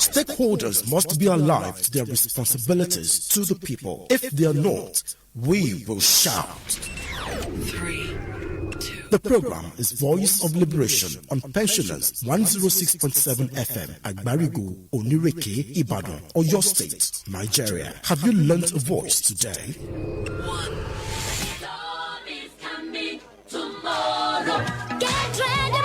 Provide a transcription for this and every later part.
Stakeholders must be alive to their responsibilities to the people. If they are not, we will shout. 3, 2. The program is Voice of Liberation on Pensioners 106.7 FM Agbarigo, Onireke, Ibadan, Oyo State, Nigeria. Have you learnt a voice today? 1. Tomorrow. Get ready,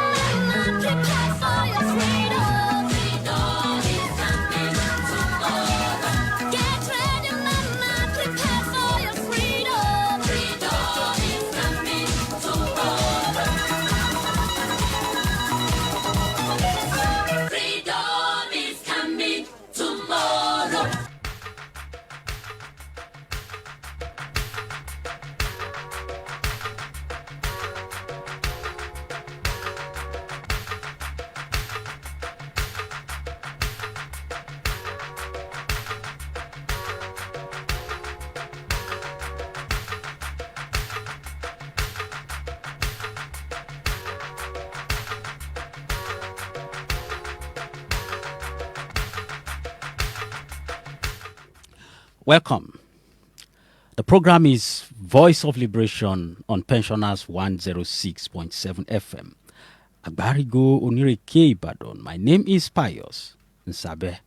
mama, prepare for your freedom. Freedom is coming tomorrow. Get ready, mama, prepare for your freedom. Freedom is coming tomorrow. Freedom is coming tomorrow. Welcome. The program is Voice of Liberation on Pensioners 106.7 FM. Agbarigo, Onireke, Ibadan. My name is Pius Nsabe.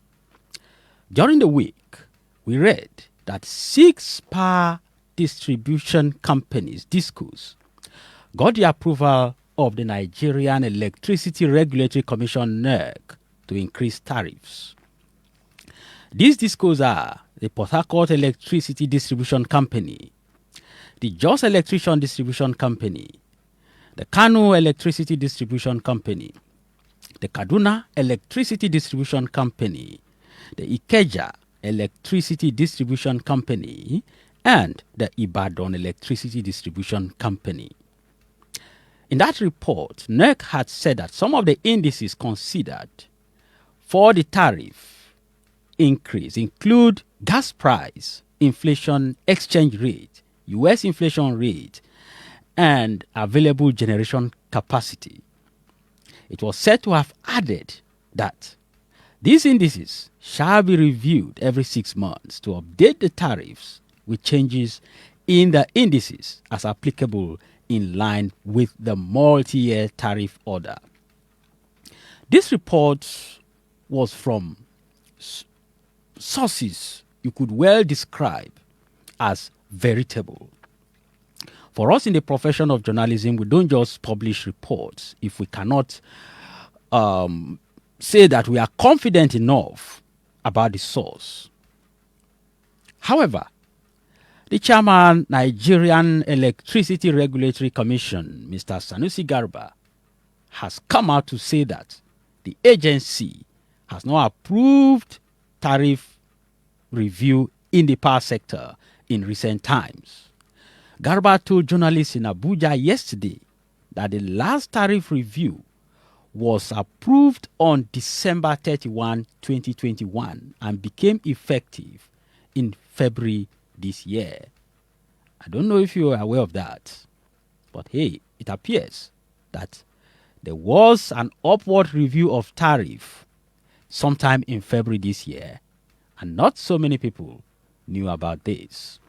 During the week, we read that 6 power distribution companies, DISCOs, got the approval of the Nigerian Electricity Regulatory Commission (NERC) to increase tariffs. These DISCOs are the Port Harcourt Electricity Distribution Company, the Jos Electrician Distribution Company, the Kano Electricity Distribution Company, the Kaduna Electricity Distribution Company, the Ikeja Electricity Distribution Company, and the Ibadan Electricity Distribution Company. In that report, NERC had said that some of the indices considered for the tariff increase include gas price, inflation exchange rate, U.S. inflation rate, and available generation capacity. It was said to have added that these indices shall be reviewed every 6 months to update the tariffs with changes in the indices as applicable in line with the multi-year tariff order. This report was from sources you could well describe as veritable. For us in the profession of journalism, we don't just publish reports if we cannot say that we are confident enough about the source. However, the chairman, Nigerian Electricity Regulatory Commission, Mr. Sanusi Garba, has come out to say that the agency has not approved tariff review in the power sector in recent times. Garba told journalists in Abuja yesterday that the last tariff review was approved on December 31, 2021 and became effective in February this year. I don't know if you are aware of that, but hey, it appears that there was an upward review of tariff sometime in February this year, and not so many people knew about this.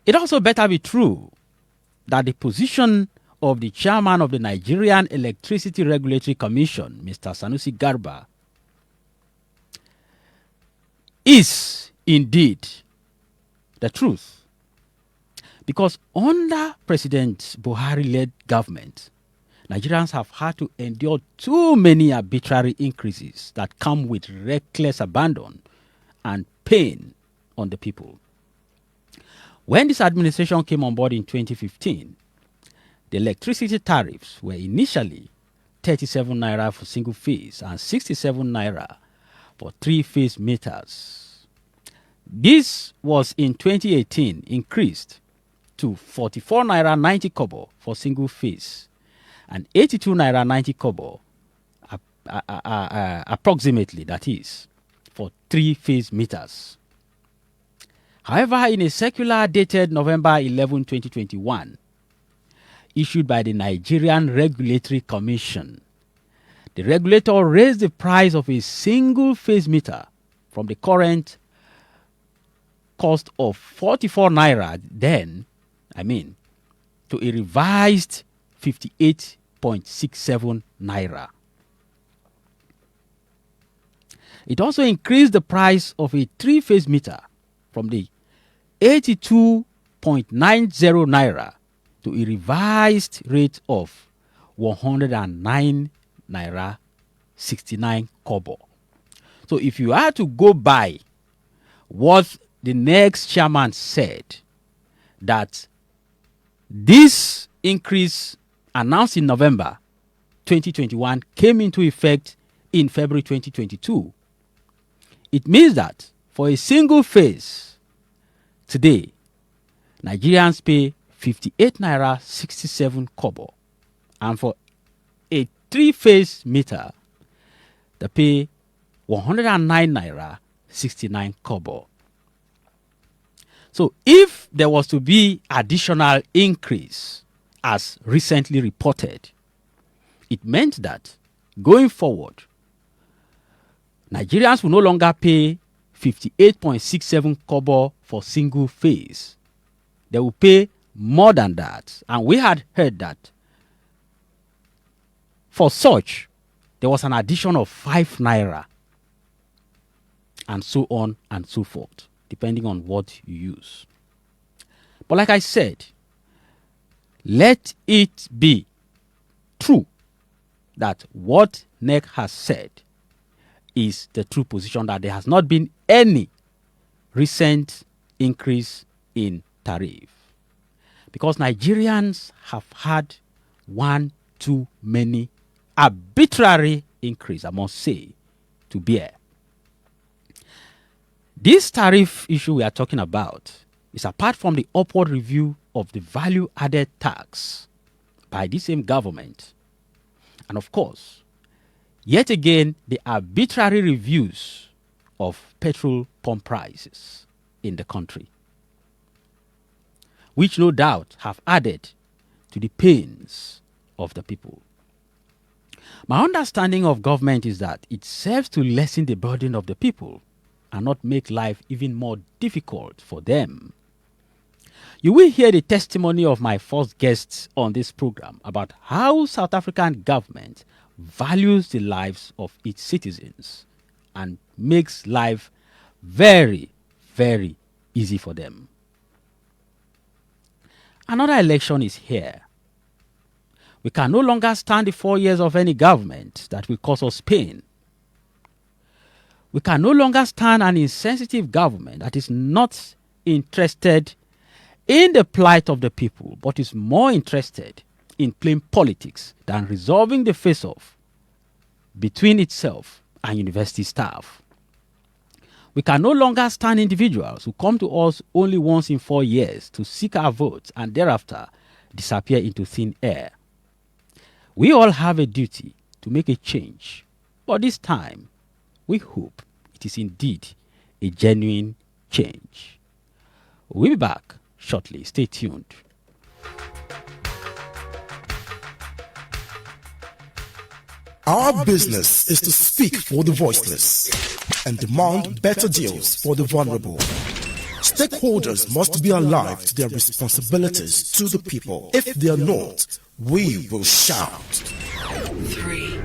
It also better be true that the position of the chairman of the Nigerian Electricity Regulatory Commission, Mr. Sanusi Garba, is indeed the truth. Because under President Buhari-led government, Nigerians have had to endure too many arbitrary increases that come with reckless abandon and pain on the people. When this administration came on board in 2015, the electricity tariffs were initially 37 naira for single phase and 67 naira for three-phase meters. This was in 2018 increased to 44 naira 90 kobo for single phase and 82 naira 90 kobo approximately, that is, for three-phase meters. However, in a circular dated November 11, 2021, issued by the Nigerian Regulatory Commission, The regulator raised the price of a single phase meter from the current cost of 44 naira then, to a revised 58.67 naira. It also increased the price of a three-phase meter from the 82.90 naira to a revised rate of 109 naira 69 kobo. So if you are to go by what the next chairman said, that this increase announced in November 2021 came into effect in February 2022, it means that for a single phase today, Nigerians pay 58 naira 67 kobo, and for a three-phase meter, they pay 109 naira 69 kobo. So if there was to be additional increase, as recently reported, it meant that going forward, Nigerians will no longer pay 58.67 kobo for single phase. They will pay more than that. And we had heard that for such, there was an addition of 5 naira, and so on and so forth, depending on what you use. But like I said, let it be true that what NEC has said is the true position, that there has not been any recent increase in tariff. Because Nigerians have had one too many arbitrary increase, I must say, to bear. This tariff issue we are talking about is apart from the upward review of the value-added tax by the same government. And of course, yet again, the arbitrary reviews of petrol pump prices in the country, which no doubt have added to the pains of the people. My understanding of government is that it serves to lessen the burden of the people and not make life even more difficult for them. You will hear the testimony of my first guests on this program about how South African government values the lives of its citizens and makes life very, very easy for them. Another election is here. We can no longer stand the 4 years of any government that will cause us pain. We can no longer stand an insensitive government that is not interested in the plight of the people, but is more interested in playing politics than resolving the face-off between itself and university staff. We can no longer stand individuals who come to us only once in 4 years to seek our votes and thereafter disappear into thin air. We all have a duty to make a change, but this time, we hope it is indeed a genuine change. We'll be back shortly. Stay tuned. Our business is to speak for the voiceless and demand better deals for the vulnerable. Stakeholders must be alive to their responsibilities to the people. If they are not, we will shout. 3,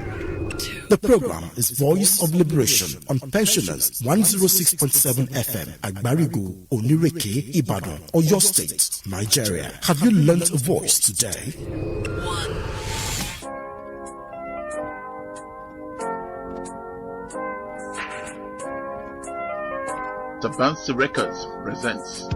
2. The program is Voice of Liberation on Pensioners 106.7 FM at Barigo, Onireke, Ibadan, Oyo State, Nigeria. Have you learnt a voice today? 1. Tabansi Records presents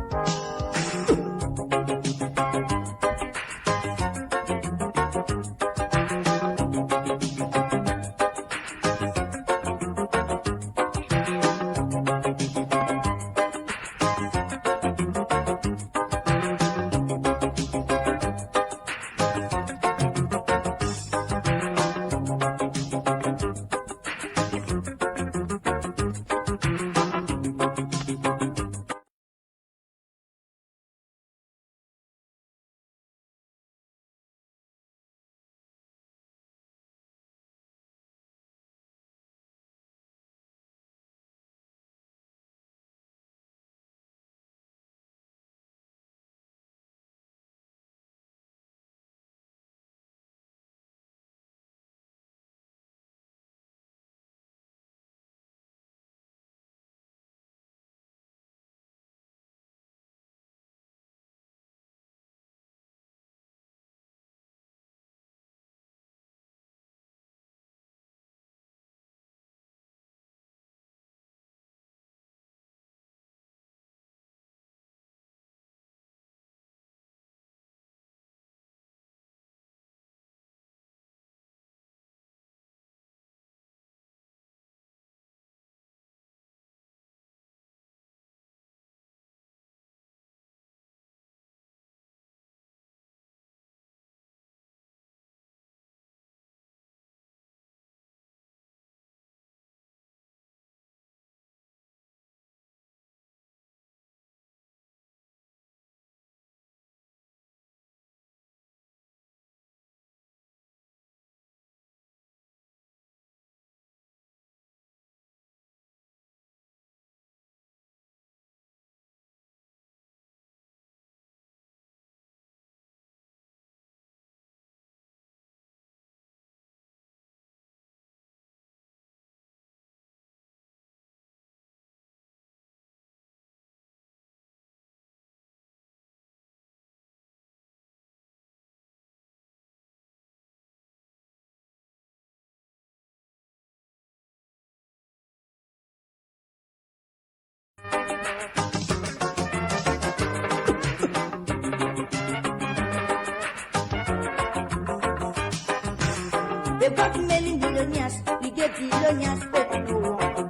They got many millionaires, we get billionaires, but no one.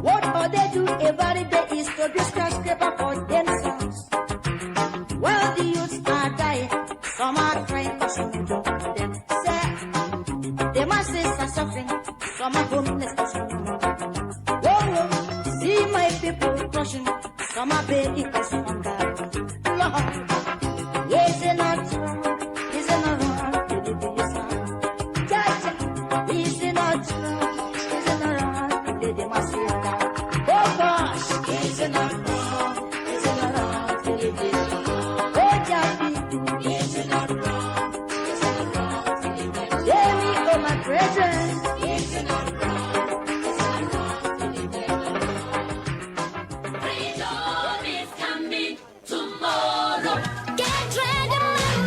What all they do every day is to do skyscraper for themselves. While the youths are dying, some are trying for some job. Them say, the masses are suffering, some are homeless for some job. Whoa, see my people crushing, some are begging for some hunger. Lord, yes, it's not wrong, it's not wrong to do this. Is it not wrong? Is it not wrong? Did they must say that? Oh gosh, is it not wrong? Is it not wrong? Did they do it? Oh Jackie, is it not wrong? Is it not wrong? Did they do it? Tell me, oh my brethren, is it not wrong? Is it not wrong? Did they do it? Freedom is coming tomorrow. Get ready,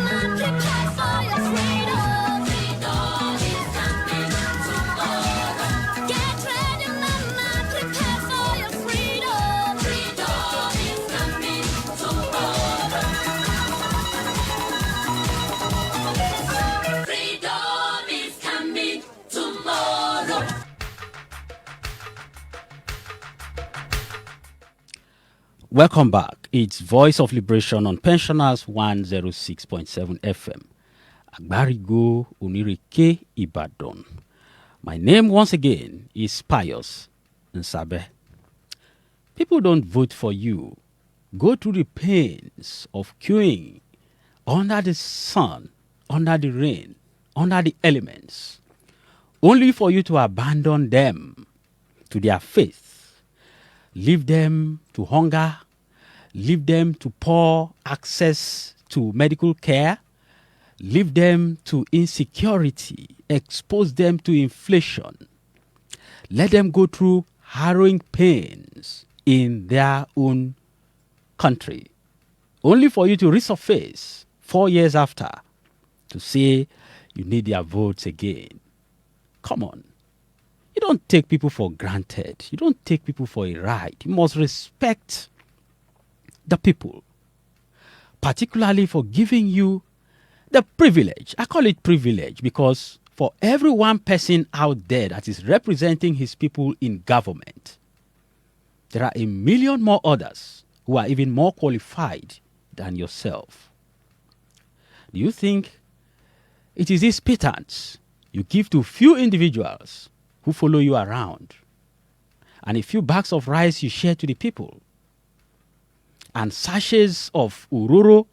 mama, prepare for your freedom. Freedom is coming tomorrow. Get ready, mama, prepare for your freedom. Freedom is coming tomorrow. Freedom is coming tomorrow. Welcome back. It's Voice of Liberation on Pensioners 106.7 FM. Agbarigo Onirike Ibadan. My name once again is Pius Nsabe. People don't vote for you. Go through the pains of queuing under the sun, under the rain, under the elements, only for you to abandon them to their faith, leave them to hunger, leave them to poor access to medical care, leave them to insecurity, expose them to inflation, let them go through harrowing pains in their own country, only for you to resurface 4 years after to say you need their votes again. Come on. You don't take people for granted. You don't take people for a ride. You must respect the people, particularly for giving you the privilege. I call it privilege because for every one person out there that is representing his people in government, there are a million more others who are even more qualified than yourself. Do you think it is this pittance you give to few individuals who follow you around and a few bags of rice you share to the people and sachets of uroro?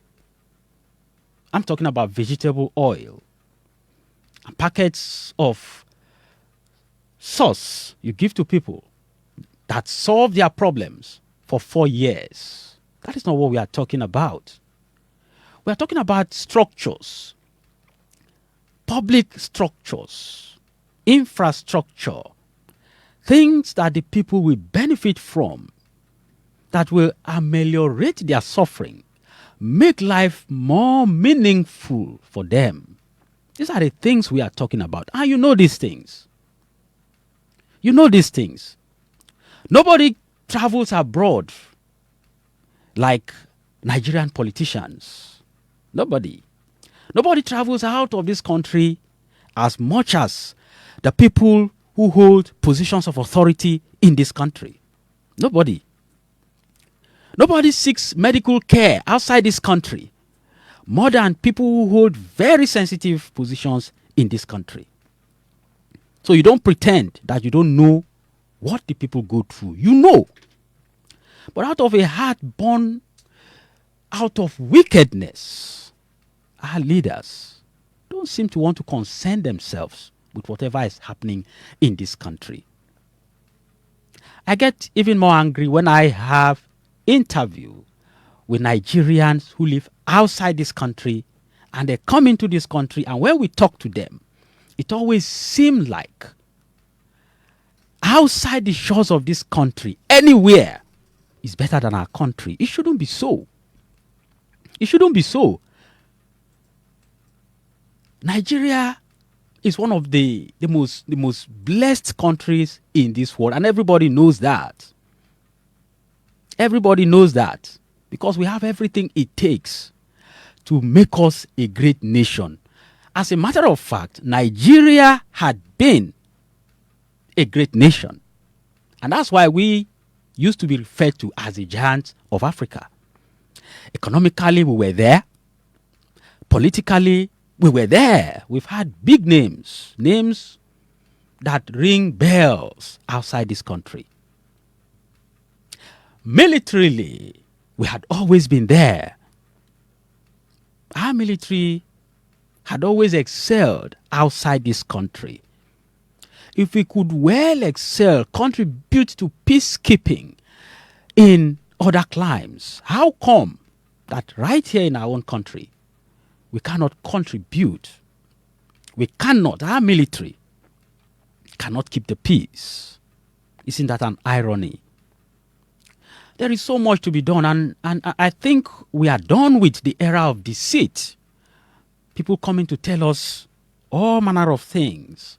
I'm talking about vegetable oil, and packets of sauce you give to people that solve their problems for 4 years. That is not what we are talking about. We are talking about structures, public structures, infrastructure, things that the people will benefit from, that will ameliorate their suffering, make life more meaningful for them. These are the things we are talking about. And you know these things. You know these things. Nobody travels abroad like Nigerian politicians. Nobody. Nobody travels out of this country as much as the people who hold positions of authority in this country. Nobody. Nobody seeks medical care outside this country more than people who hold very sensitive positions in this country. So you don't pretend that you don't know what the people go through. You know. But out of a heart born out of wickedness, our leaders don't seem to want to concern themselves with whatever is happening in this country. I get even more angry when I have interview with Nigerians who live outside this country and they come into this country, and when we talk to them, it always seems like outside the shores of this country, anywhere is better than our country. It shouldn't be so. It shouldn't be so. Nigeria is one of the most blessed countries in this world, and everybody knows that. Everybody knows that because we have everything it takes to make us a great nation. As a matter of fact, Nigeria had been a great nation. And that's why we used to be referred to as the giants of Africa. Economically, we were there. Politically, we were there. We've had big names, names that ring bells outside this country. Militarily, we had always been there. Our military had always excelled outside this country. If we could well excel, contribute to peacekeeping in other climes, how come that right here in our own country, we cannot contribute? We cannot, our military cannot keep the peace. Isn't that an irony? There is so much to be done, and I think we are done with the era of deceit. People coming to tell us all manner of things.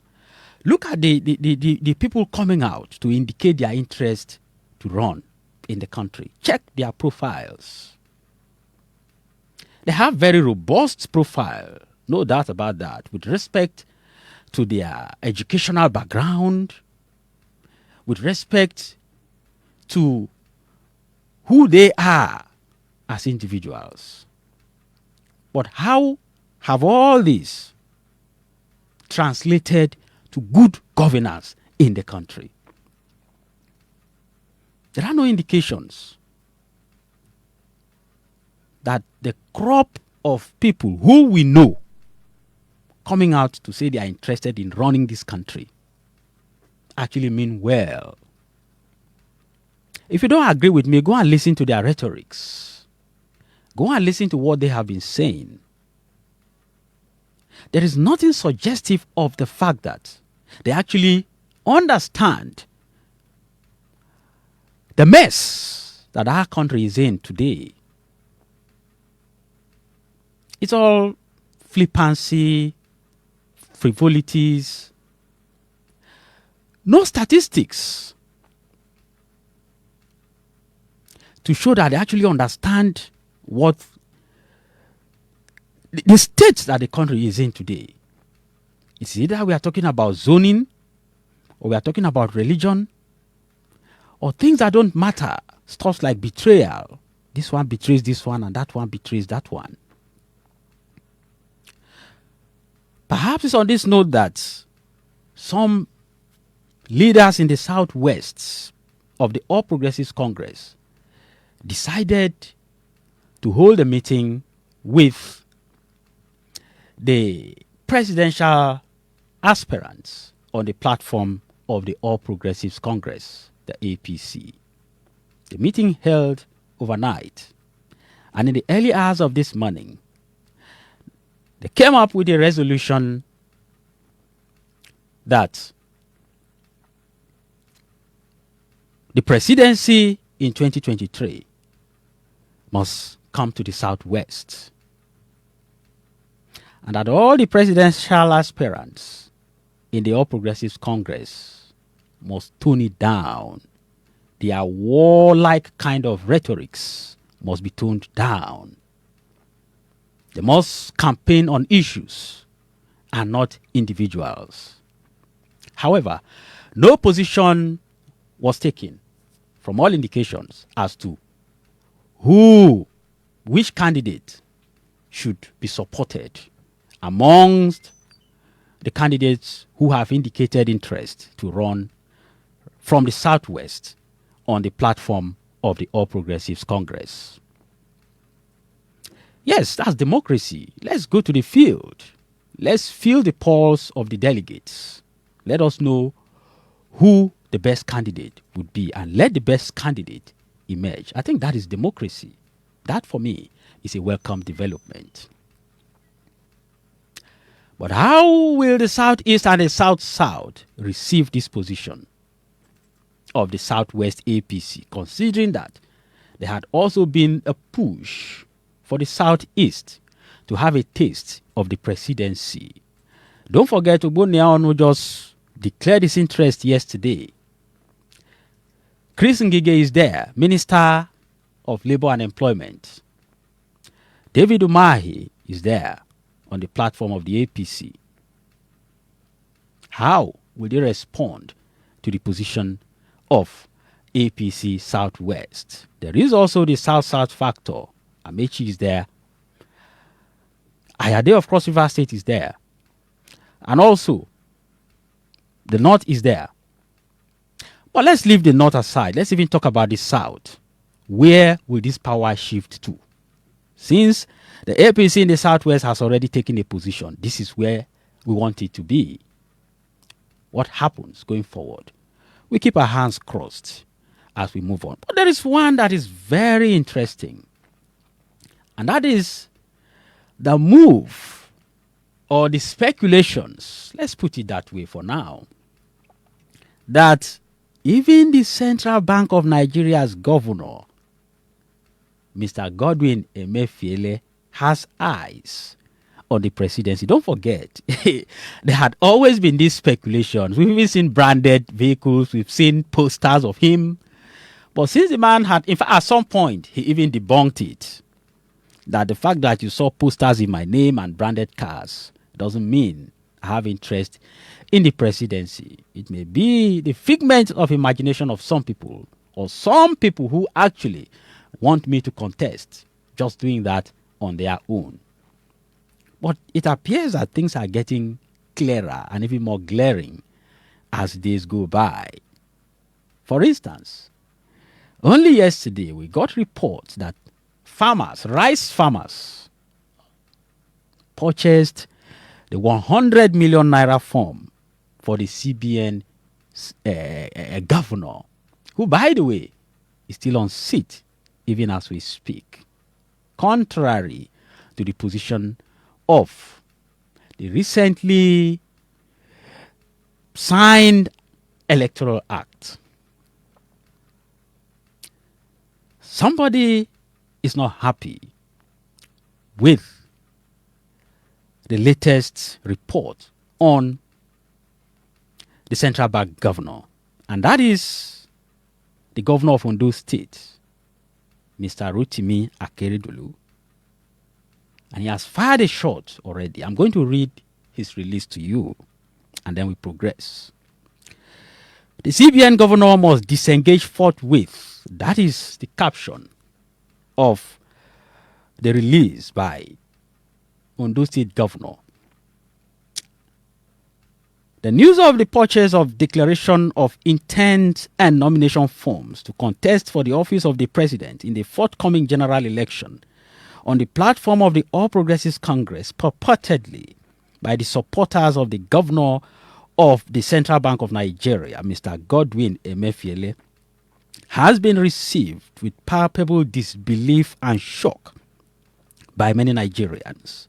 Look at the people coming out to indicate their interest to run in the country. Check their profiles. They have very robust profile, no doubt about that, with respect to their educational background, with respect to who they are as individuals. But how have all this translated to good governance in the country? There are no indications that the crop of people who we know coming out to say they are interested in running this country actually mean well. If you don't agree with me, go and listen to their rhetorics. Go and listen to what they have been saying. There is nothing suggestive of the fact that they actually understand the mess that our country is in today. It's all flippancy, frivolities, no statistics to show that they actually understand what the state that the country is in today. It's either we are talking about zoning, or we are talking about religion, or things that don't matter, stuff like betrayal. This one betrays this one, and that one betrays that one. Perhaps it's on this note that some leaders in the southwest of the All Progressives Congress decided to hold a meeting with the presidential aspirants on the platform of the All Progressives Congress, the APC. The meeting held overnight, and in the early hours of this morning, they came up with a resolution that the presidency in 2023 must come to the southwest, and that all the presidential aspirants in the All Progressives Congress must tone it down. Their warlike kind of rhetorics must be toned down. They must campaign on issues and not individuals. However, no position was taken from all indications as to which candidate should be supported amongst the candidates who have indicated interest to run from the southwest on the platform of the All Progressives Congress. Yes, that's democracy. Let's go to the field. Let's feel the pulse of the delegates. Let us know who the best candidate would be, and let the best candidate emerge. I think that is democracy. That, for me, is a welcome development. But how will the Southeast and the South-South receive this position of the Southwest APC, considering that there had also been a push for the Southeast to have a taste of the presidency? Don't forget, Ogbonneonu just declared his interest yesterday Chris Ngige is there, Minister of Labor and Employment. David Umahi is there on the platform of the APC. How will they respond to the position of APC Southwest? There is also the South-South factor. Amechi is there. Ayade of Cross River State is there. And also, the North is there. But let's leave the North aside. Let's even talk about the South. Where will this power shift to? Since the APC in the Southwest has already taken a position, this is where we want it to be. What happens going forward? We keep our hands crossed as we move on. But there is one that is very interesting, and that is the move or the speculations, let's put it that way for now, that even the Central Bank of Nigeria's governor, Mr. Godwin Emefiele, has eyes on the presidency. Don't forget, there had always been these speculations. We've even seen branded vehicles. We've seen posters of him. But since the man had, in fact, at some point, he even debunked it. That the fact that you saw posters in my name and branded cars doesn't mean I have interest in the presidency. It may be the figment of imagination of some people, or some people who actually want me to contest, just doing that on their own. But it appears that things are getting clearer and even more glaring as days go by. For instance, only yesterday we got reports that rice farmers, purchased the 100 million naira form for the CBN governor, who, by the way, is still on seat even as we speak, contrary to the position of the recently signed Electoral Act. Somebody is not happy with the latest report on the Central Bank governor, and that is the governor of Ondo State, Mr. Rotimi Akeredolu. And he has fired a shot already. I'm going to read his release to you, and then we progress. The CBN governor must disengage forthwith. That is the caption of the release by Ondo State Governor. The news of the purchase of declaration of intent and nomination forms to contest for the office of the president in the forthcoming general election on the platform of the All Progressives Congress, purportedly by the supporters of the governor of the Central Bank of Nigeria, Mr. Godwin Emefiele, has been received with palpable disbelief and shock by many Nigerians.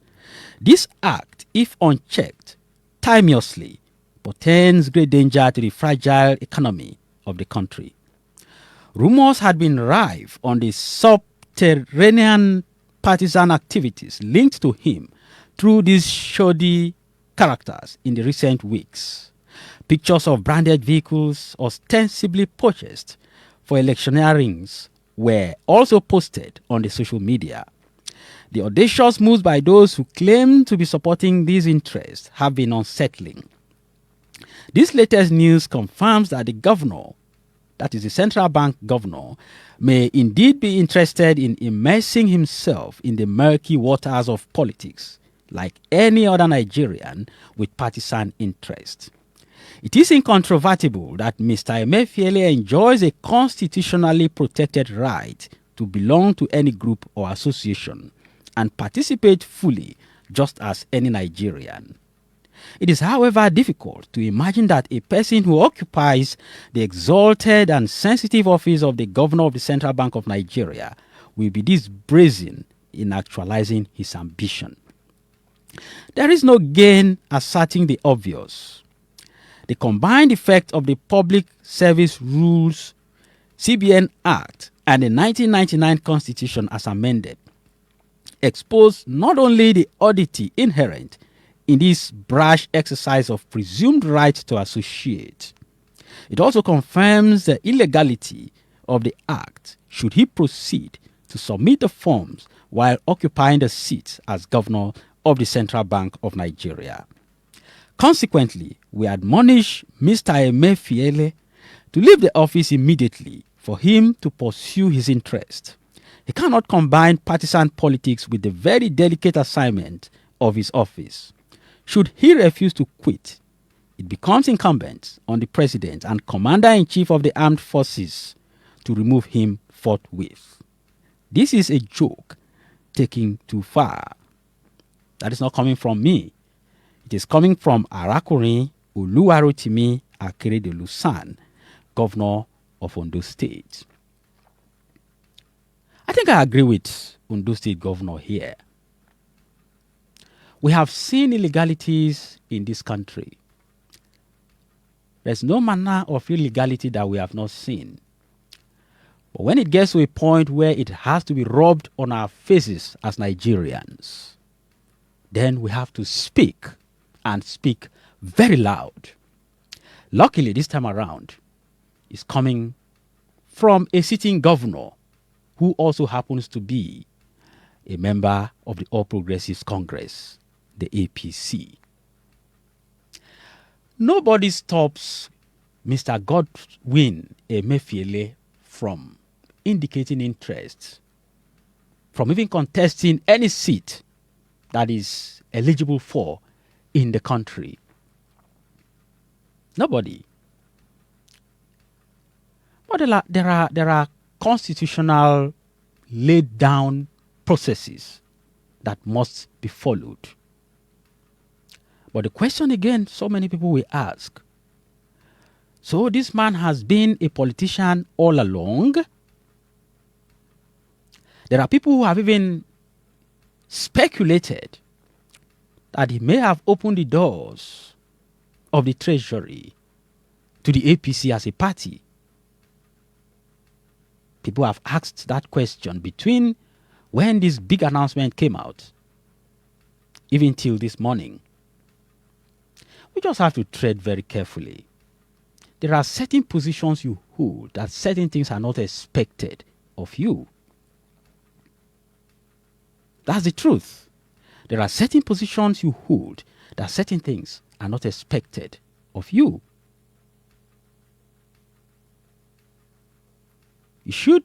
This act, if unchecked timeously, portends great danger to the fragile economy of the country. Rumors had been rife on the subterranean partisan activities linked to him through these shoddy characters in the recent weeks. Pictures of branded vehicles ostensibly purchased for electioneerings were also posted on the social media. The audacious moves by those who claim to be supporting these interests have been unsettling. This latest news confirms that the governor, that is the central bank governor, may indeed be interested in immersing himself in the murky waters of politics like any other Nigerian with partisan interest. It is incontrovertible that Mr. Emefiele enjoys a constitutionally protected right to belong to any group or association and participate fully just as any Nigerian. It is, however, difficult to imagine that a person who occupies the exalted and sensitive office of the governor of the Central Bank of Nigeria will be this brazen in actualizing his ambition. There is no gain asserting the obvious. The combined effect of the Public Service Rules, CBN Act, and the 1999 Constitution as amended expose not only the oddity inherent in this brash exercise of presumed right to associate, It also confirms the illegality of the act should he proceed to submit the forms while occupying the seat as governor of the Central Bank of Nigeria. Consequently, we admonish Mr. Emefiele to leave the office immediately for him to pursue his interest. He cannot combine partisan politics with the very delicate assignment of his office. Should he refuse to quit, it becomes incumbent on the President and Commander-in-Chief of the Armed Forces to remove him forthwith. This is a joke taken too far. That is not coming from me. It is coming from Arakunrin Oluwarotimi Akeredolusan, Governor of Ondo State. I think I agree with Ondo State Governor here. We have seen illegalities in this country. There's no manner of illegality that we have not seen. But when it gets to a point where it has to be rubbed on our faces as Nigerians, then we have to speak, and speak very loud. Luckily, this time around, it's coming from a sitting governor who also happens to be a member of the All Progressives Congress, the APC. Nobody stops Mr. Godwin Emefiele from indicating interest, from even contesting any seat that is eligible for in the country. Nobody. But there are constitutional laid down processes that must be followed. But the question again, so many people will ask, so this man has been a politician all along? There are people who have even speculated that he may have opened the doors of the treasury to the APC as a party. People have asked that question between when this big announcement came out, even till this morning. We just have to tread very carefully. There are certain positions you hold that certain things are not expected of you. That's the truth. There are certain positions you hold that certain things are not expected of you. You should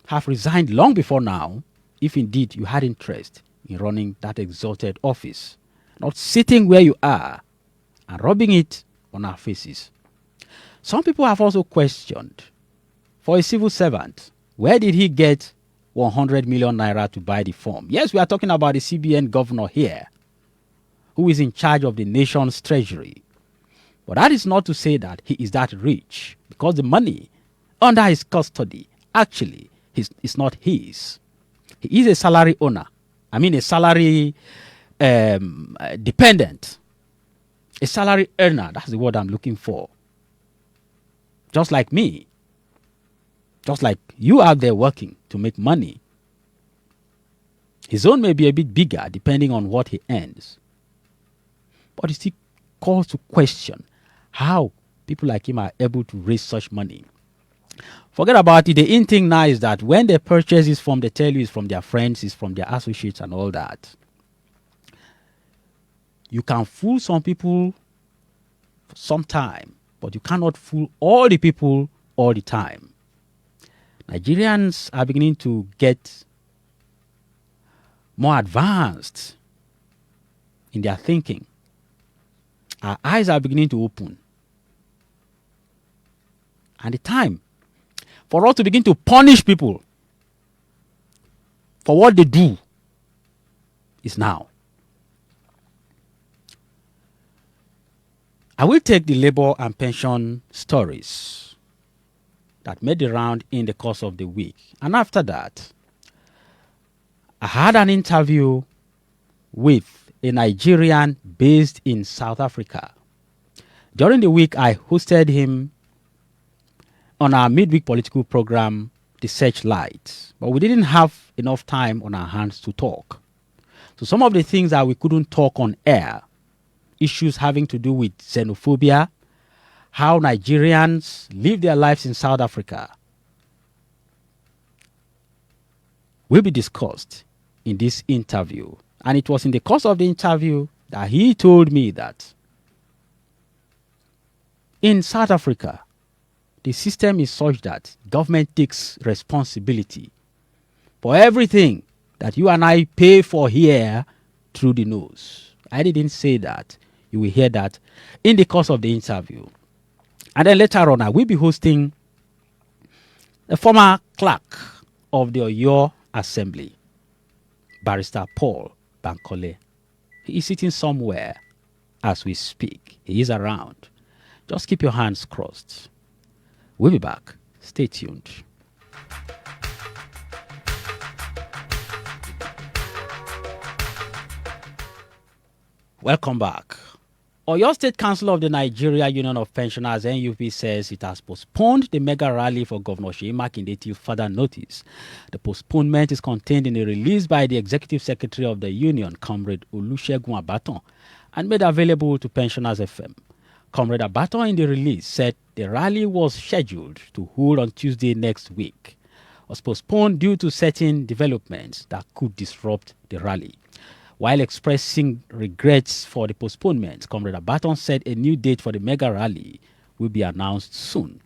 have resigned long before now if indeed you had interest in running that exalted office, not sitting where you are and rubbing it on our faces. Some people have also questioned, for a civil servant, where did he get 100 million naira to buy the form? Yes, we are talking about the CBN governor here, who is in charge of the nation's treasury. But that is not to say that he is that rich, because the money under his custody actually is not his. He is a salary owner. I mean a salary dependent. A salary earner, that's the word I'm looking for. Just like me. Just like you out there working to make money. His own may be a bit bigger depending on what he earns. But it still calls to question how people like him are able to raise such money. Forget about it. The in thing now is that when they purchase this form, they tell you it's from their friends, it's from their associates and all that. You can fool some people for some time, but you cannot fool all the people all the time. Nigerians are beginning to get more advanced in their thinking. Our eyes are beginning to open. And the time for us to begin to punish people for what they do is now. I will take the labor and pension stories that made the round in the course of the week. And after that, I had an interview with a Nigerian based in South Africa. During the week, I hosted him on our midweek political program, The Searchlight. But we didn't have enough time on our hands to talk. So some of the things that we couldn't talk on air, issues having to do with xenophobia, how Nigerians live their lives in South Africa will be discussed in this interview. And it was in the course of the interview that he told me that in South Africa, the system is such that government takes responsibility for everything that you and I pay for here through the nose. I didn't say that. You will hear that in the course of the interview. And then later on, I will be hosting the former clerk of the Oyo Assembly, Barrister Paul Bankole. He is sitting somewhere as we speak. He is around. Just keep your hands crossed. We'll be back. Stay tuned. Welcome back. Oyo State Council of the Nigeria Union of Pensioners, NUP, says it has postponed the mega rally for Governor Seyi Makinde till further notice. The postponement is contained in a release by the Executive Secretary of the Union, Comrade Olusegun Abaton, and made available to Pensioners FM. Comrade Abaton in the release said the rally was scheduled to hold on Tuesday next week, was postponed due to certain developments that could disrupt the rally. While expressing regrets for the postponement, Comrade Abaton said a new date for the mega rally will be announced soon.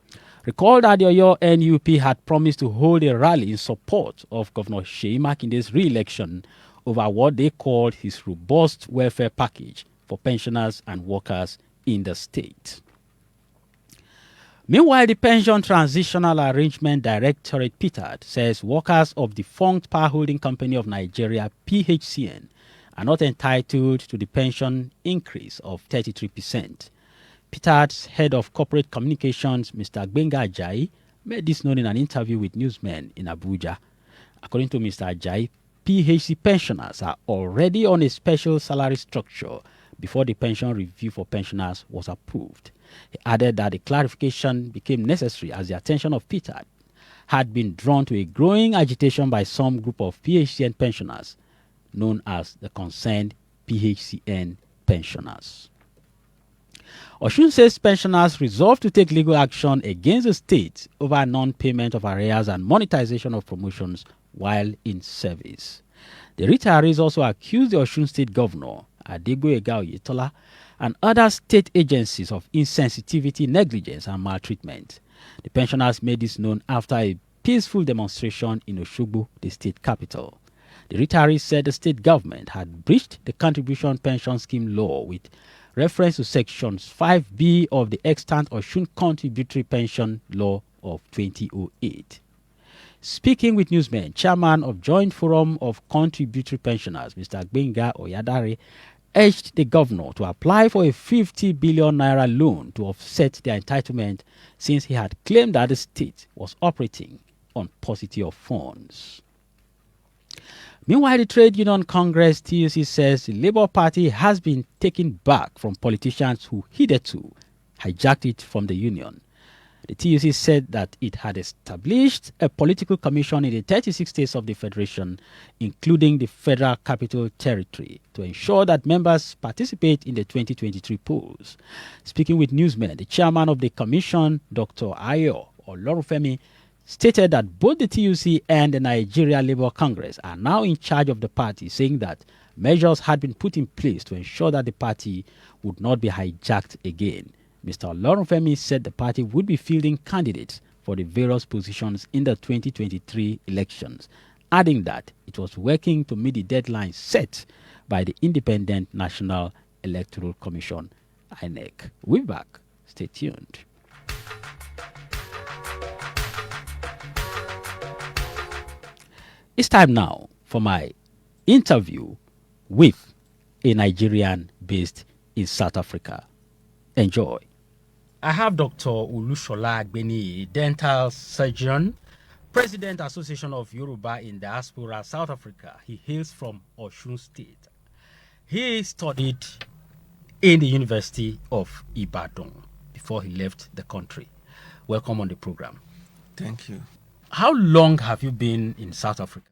Recall that the Oyo NUP had promised to hold a rally in support of Governor Seyi Makinde's re-election over what they called his robust welfare package for pensioners and workers in the state. Meanwhile, the Pension Transitional Arrangement Directorate, PTAD, says workers of the defunct Power Holding Company of Nigeria, PHCN, are not entitled to the pension increase of 33%. PTAD's head of corporate communications, Mr. Gbenga Ajayi, made this known in an interview with newsmen in Abuja. According to Mr. Ajayi, PHC pensioners are already on a special salary structure before the pension review for pensioners was approved. He added that the clarification became necessary as the attention of PTAD had been drawn to a growing agitation by some group of PHCN pensioners known as the Concerned PHCN Pensioners. Osun says pensioners resolved to take legal action against the state over non-payment of arrears and monetization of promotions while in service. The retirees also accused the Osun State Governor, Adegboyega Oyetola, and other state agencies of insensitivity, negligence, and maltreatment. The pensioners made this known after a peaceful demonstration in Osogbo, the state capital. The retirees said the state government had breached the contribution pension scheme law with reference to sections 5B of the extant Osun Contributory Pension Law of 2008. Speaking with newsmen, chairman of Joint Forum of Contributory Pensioners, Mr. Gbenga Oyadare, urged the governor to apply for a 50 billion naira loan to offset their entitlement since he had claimed that the state was operating on paucity of funds. Meanwhile, the Trade Union Congress TUC says the Labour Party has been taken back from politicians who hitherto hijacked it from the union. The TUC said that it had established a political commission in the 36 states of the Federation, including the Federal Capital Territory, to ensure that members participate in the 2023 polls. Speaking with newsmen, the chairman of the commission, Dr. Ayo Olorunfemi, stated that both the TUC and the Nigeria Labour Congress are now in charge of the party, saying that measures had been put in place to ensure that the party would not be hijacked again. Mr. Olorunfemi said the party would be fielding candidates for the various positions in the 2023 elections, adding that it was working to meet the deadline set by the Independent National Electoral Commission, INEC. We'll be back. Stay tuned. It's time now for my interview with a Nigerian based in South Africa. Enjoy. I have Dr. Olushola Agbeni, dental surgeon, President Association of Yoruba in Diaspora, South Africa. He hails from Osun State. He studied in the University of Ibadan before he left the country. Welcome on the program. Thank you. How long have you been in South Africa?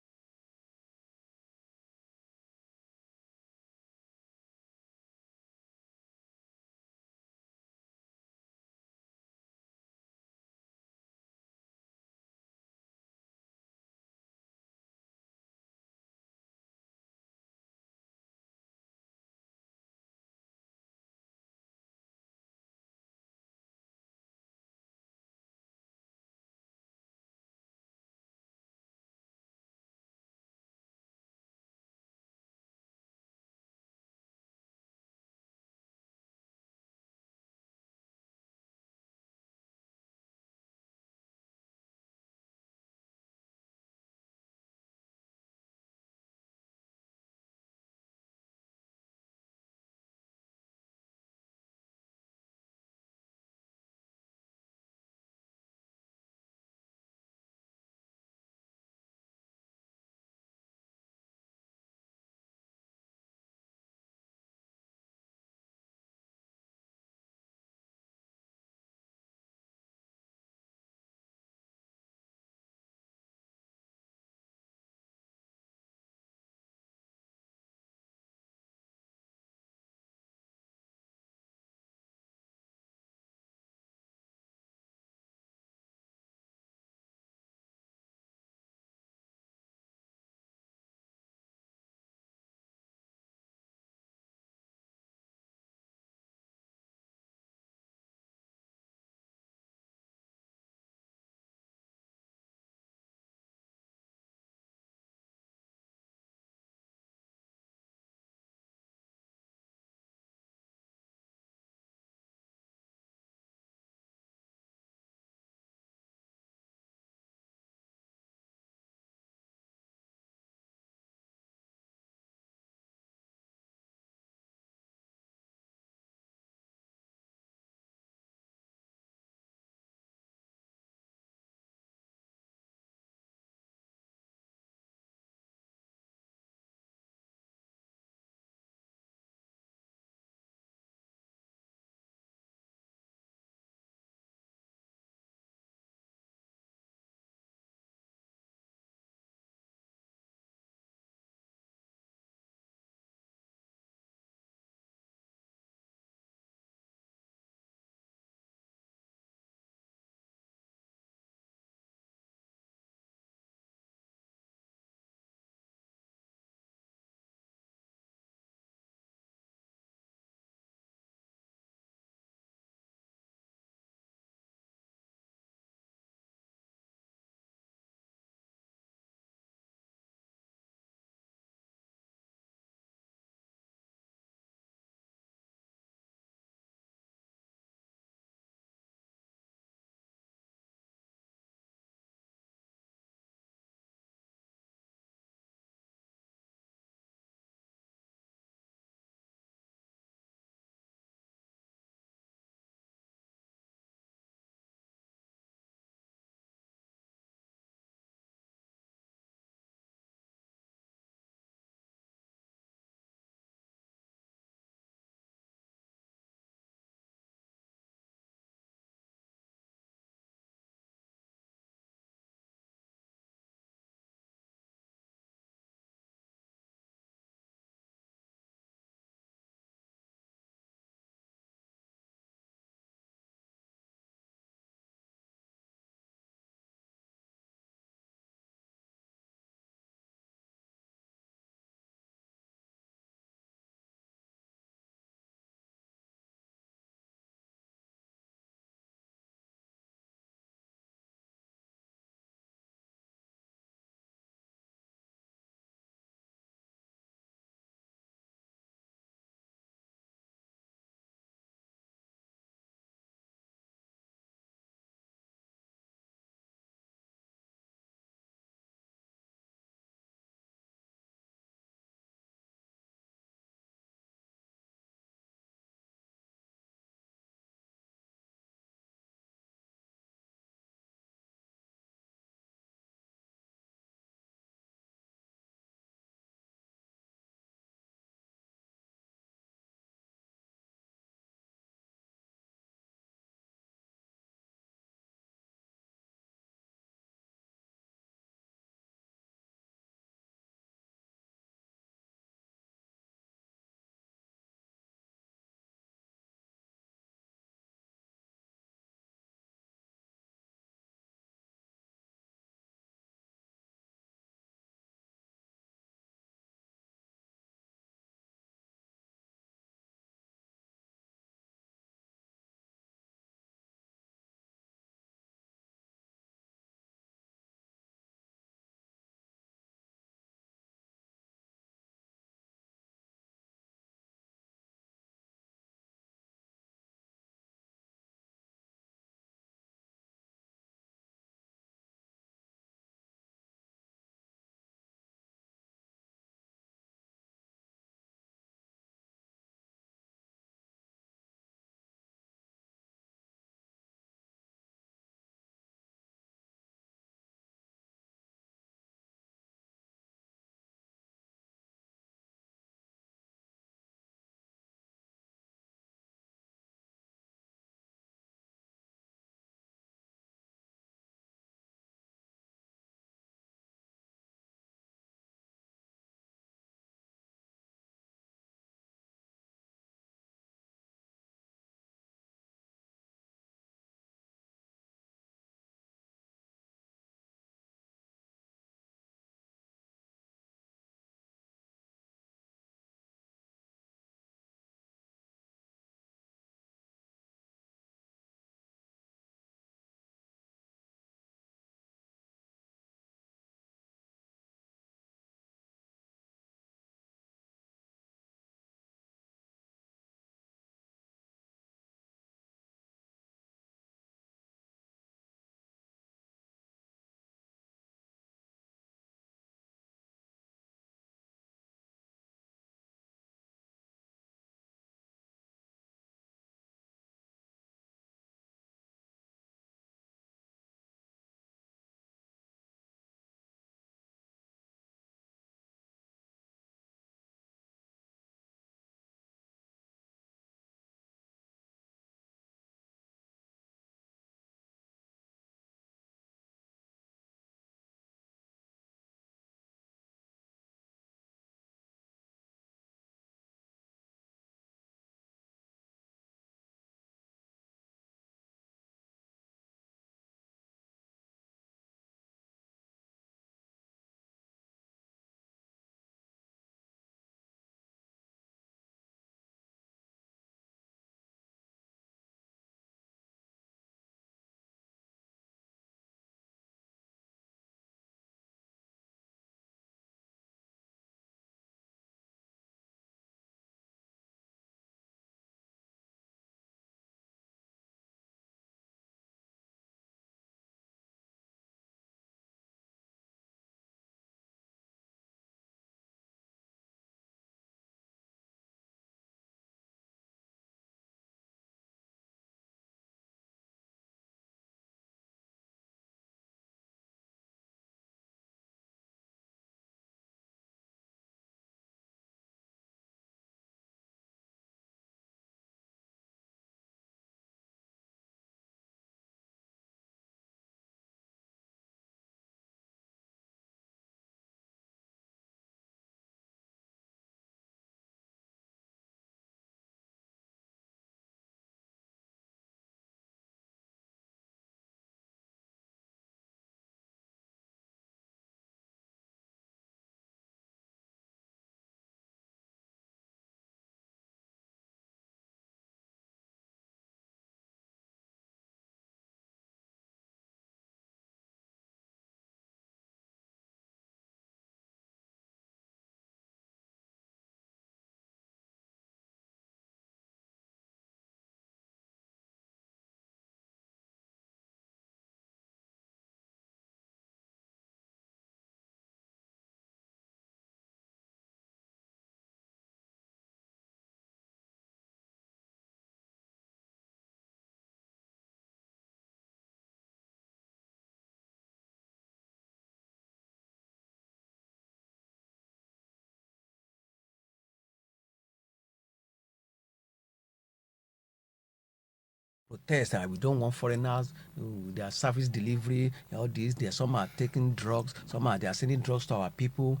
protest that we don't want foreigners, their service delivery, all this. There, some are taking drugs, they are sending drugs to our people,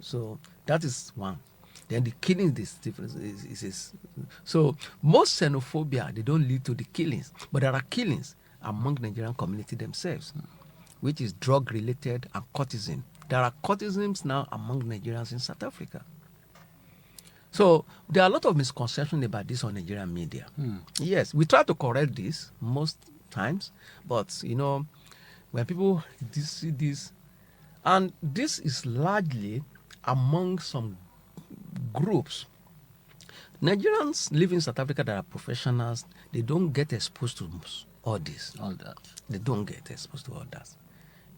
so that is one. Then the killing is different. So most xenophobia, they don't lead to the killings, but there are killings among the Nigerian community themselves, which is drug related and courtesan. There are courtesans now among Nigerians in South Africa. So there are a lot of misconceptions about this on Nigerian media. Yes, we try to correct this most times, but when people see this, and this is largely among some groups. Nigerians living in South Africa that are professionals, they don't get exposed to all this. All that. They don't get exposed to all that.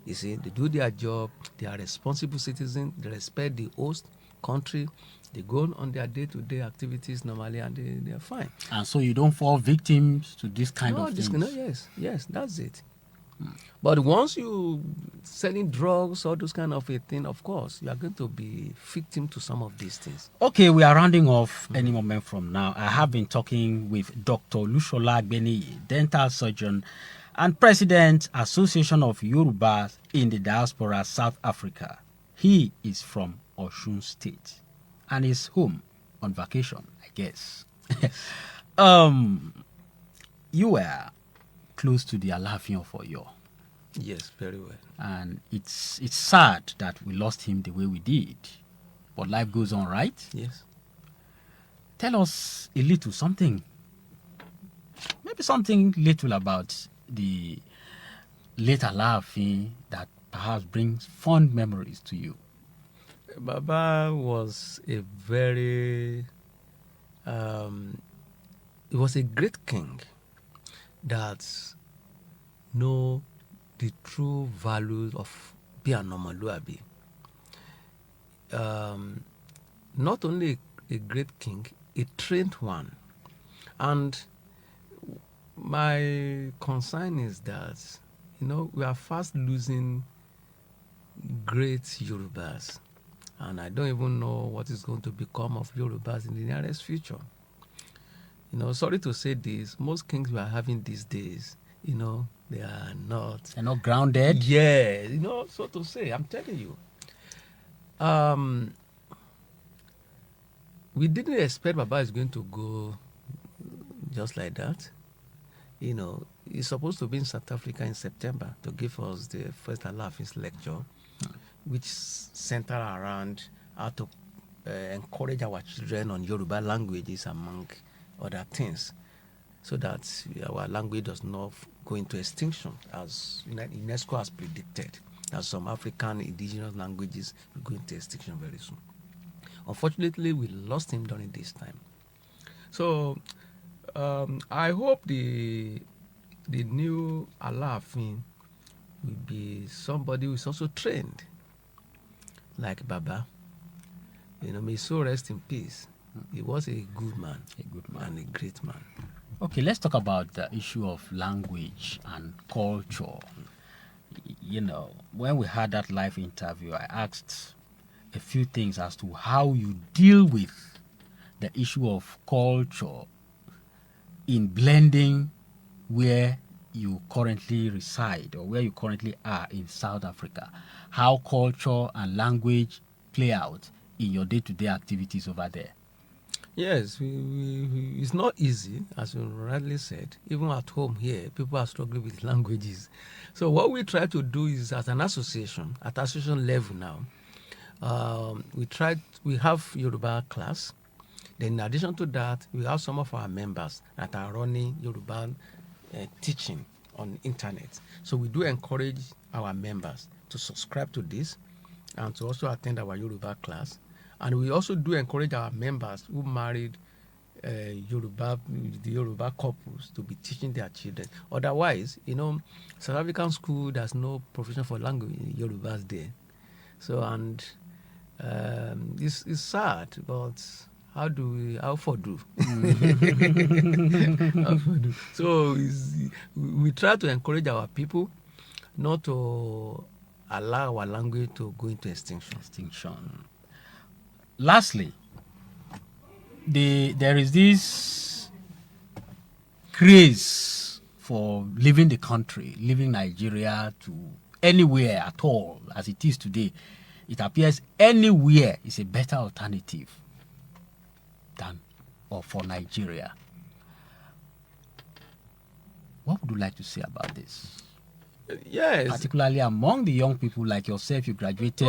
You see, they do their job, they are responsible citizens, they respect the host country, they go on their day-to-day activities normally, and they are fine. And so you don't fall victims to this kind of things? Yes, that's it. But once you selling drugs or those kind of a thing, of course, you are going to be victim to some of these things. Okay, we are rounding off any moment from now. I have been talking with Dr. Lushola Gbeniyi, dental surgeon and president, Association of Yorubas in the Diaspora, South Africa. He is from Osun State and is home on vacation, I guess. You were close to the Alaafin of Oyo. Yes, very well. And it's sad that we lost him the way we did. But life goes on, right? Yes. Tell us a little something. Maybe something little about the late Alaafin that perhaps brings fond memories to you. Baba was a very, he was a great king that know the true values of Bianomaluabi. Not only a great king, a trained one. And my concern is that, we are fast losing great Yorubas. And I don't even know what is going to become of Yorubas in the nearest future. Sorry to say this, most kings we are having these days, they are not. They're not grounded? Yeah, so to say, I'm telling you. We didn't expect Baba is going to go just like that. He's supposed to be in South Africa in September to give us the first Alaafin's lecture, which center around how to encourage our children on Yoruba languages, among other things, so that our language does not go into extinction, as UNESCO has predicted, that some African indigenous languages will go into extinction very soon. Unfortunately, we lost him during this time. So I hope the new Alaafin will be somebody who is also trained like Baba. May his soul rest in peace. He was a good man. And a great man. Okay, let's talk about the issue of language and culture. When we had that live interview, I asked a few things as to how you deal with the issue of culture in blending where you currently reside or where you currently are in South Africa. How culture and language play out in your day-to-day activities over there. Yes, it's not easy, as you rightly said. Even at home here, people are struggling with languages. So what we try to do is, as an association, at association level now, we have Yoruba class. Then in addition to that, we have some of our members that are running Yoruba teaching on internet. So we do encourage our members to subscribe to this and to also attend our Yoruba class. And we also do encourage our members who married the Yoruba couples to be teaching their children. Otherwise, South African school, there's no provision for language in Yoruba's there. So, and it's sad, but how for do? So we try to encourage our people not to allow our language to go into extinction. Lastly, there is this craze for leaving the country, leaving Nigeria to anywhere at all, as it is today, it appears anywhere is a better alternative than or for Nigeria. What would you like to say about this? Yes. Particularly among the young people like yourself, you graduated,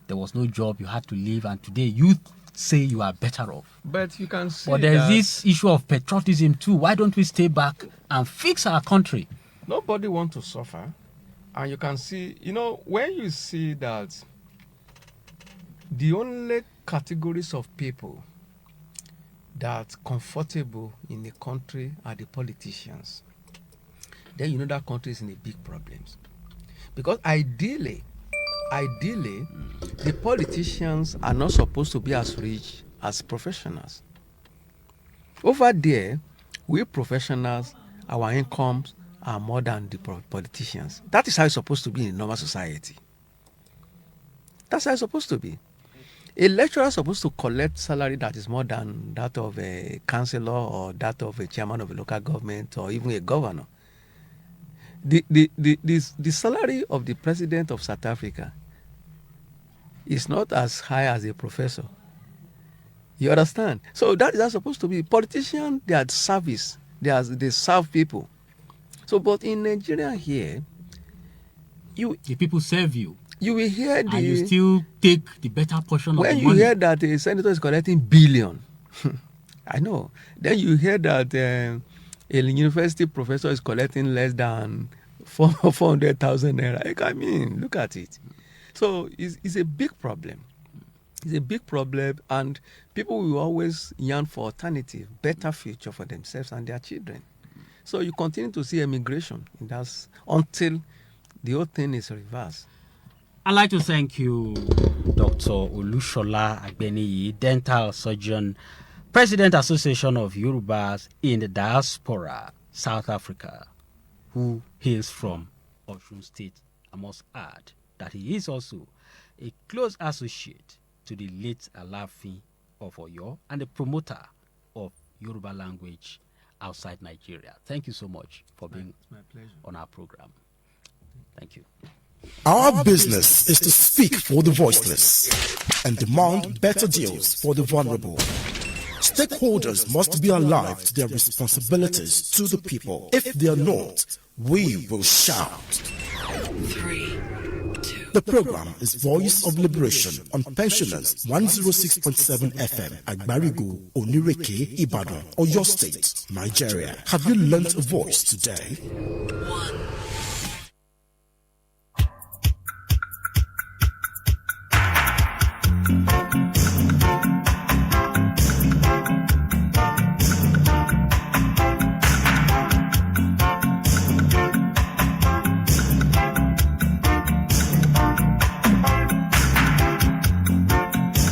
there was no job, you had to leave, and today you say you are better off. But you can see But there's that this issue of patriotism too. Why don't we stay back and fix our country? nobody wants to suffer. And you can see, when you see that the only categories of people that comfortable in the country are the politicians, then you know that country is in a big problems. Because ideally, the politicians are not supposed to be as rich as professionals. Over there, we professionals, our incomes are more than the politicians. That is how it's supposed to be in a normal society. That's how it's supposed to be. A lecturer is supposed to collect salary that is more than that of a councillor or that of a chairman of a local government or even a governor. The salary of the president of South Africa is not as high as a professor. You understand? So that is supposed to be. Politicians, they are service. They serve people. So, but in Nigeria here, The people serve you, you will hear and you still take the better portion of the when money. you hear that a senator is collecting billion, I know. Then you hear that a university professor is collecting less than 400,000 naira. I mean, look at it. So it's a big problem. It's a big problem, and people will always yearn for alternative, better future for themselves and their children. So you continue to see emigration until the whole thing is reversed. I'd like to thank you, Dr. Olushola Agbeniyi, dental surgeon, President Association of Yorubas in the Diaspora, South Africa, who hails from Osun State. I must add that he is also a close associate to the late Alaafin of Oyo and a promoter of Yoruba language outside Nigeria. Thank you so much for being on our program. Thank you. Our business is to speak for the voiceless and demand better deals for the vulnerable. Stakeholders must be alive to their responsibilities to the people. If they are not, we will shout. 3, 2, The program is Voice of Liberation on Pensioners 106.7 FM at Barigo, Onireke, Ibadan, Oyo State, Nigeria. Have you learnt a voice today? 1.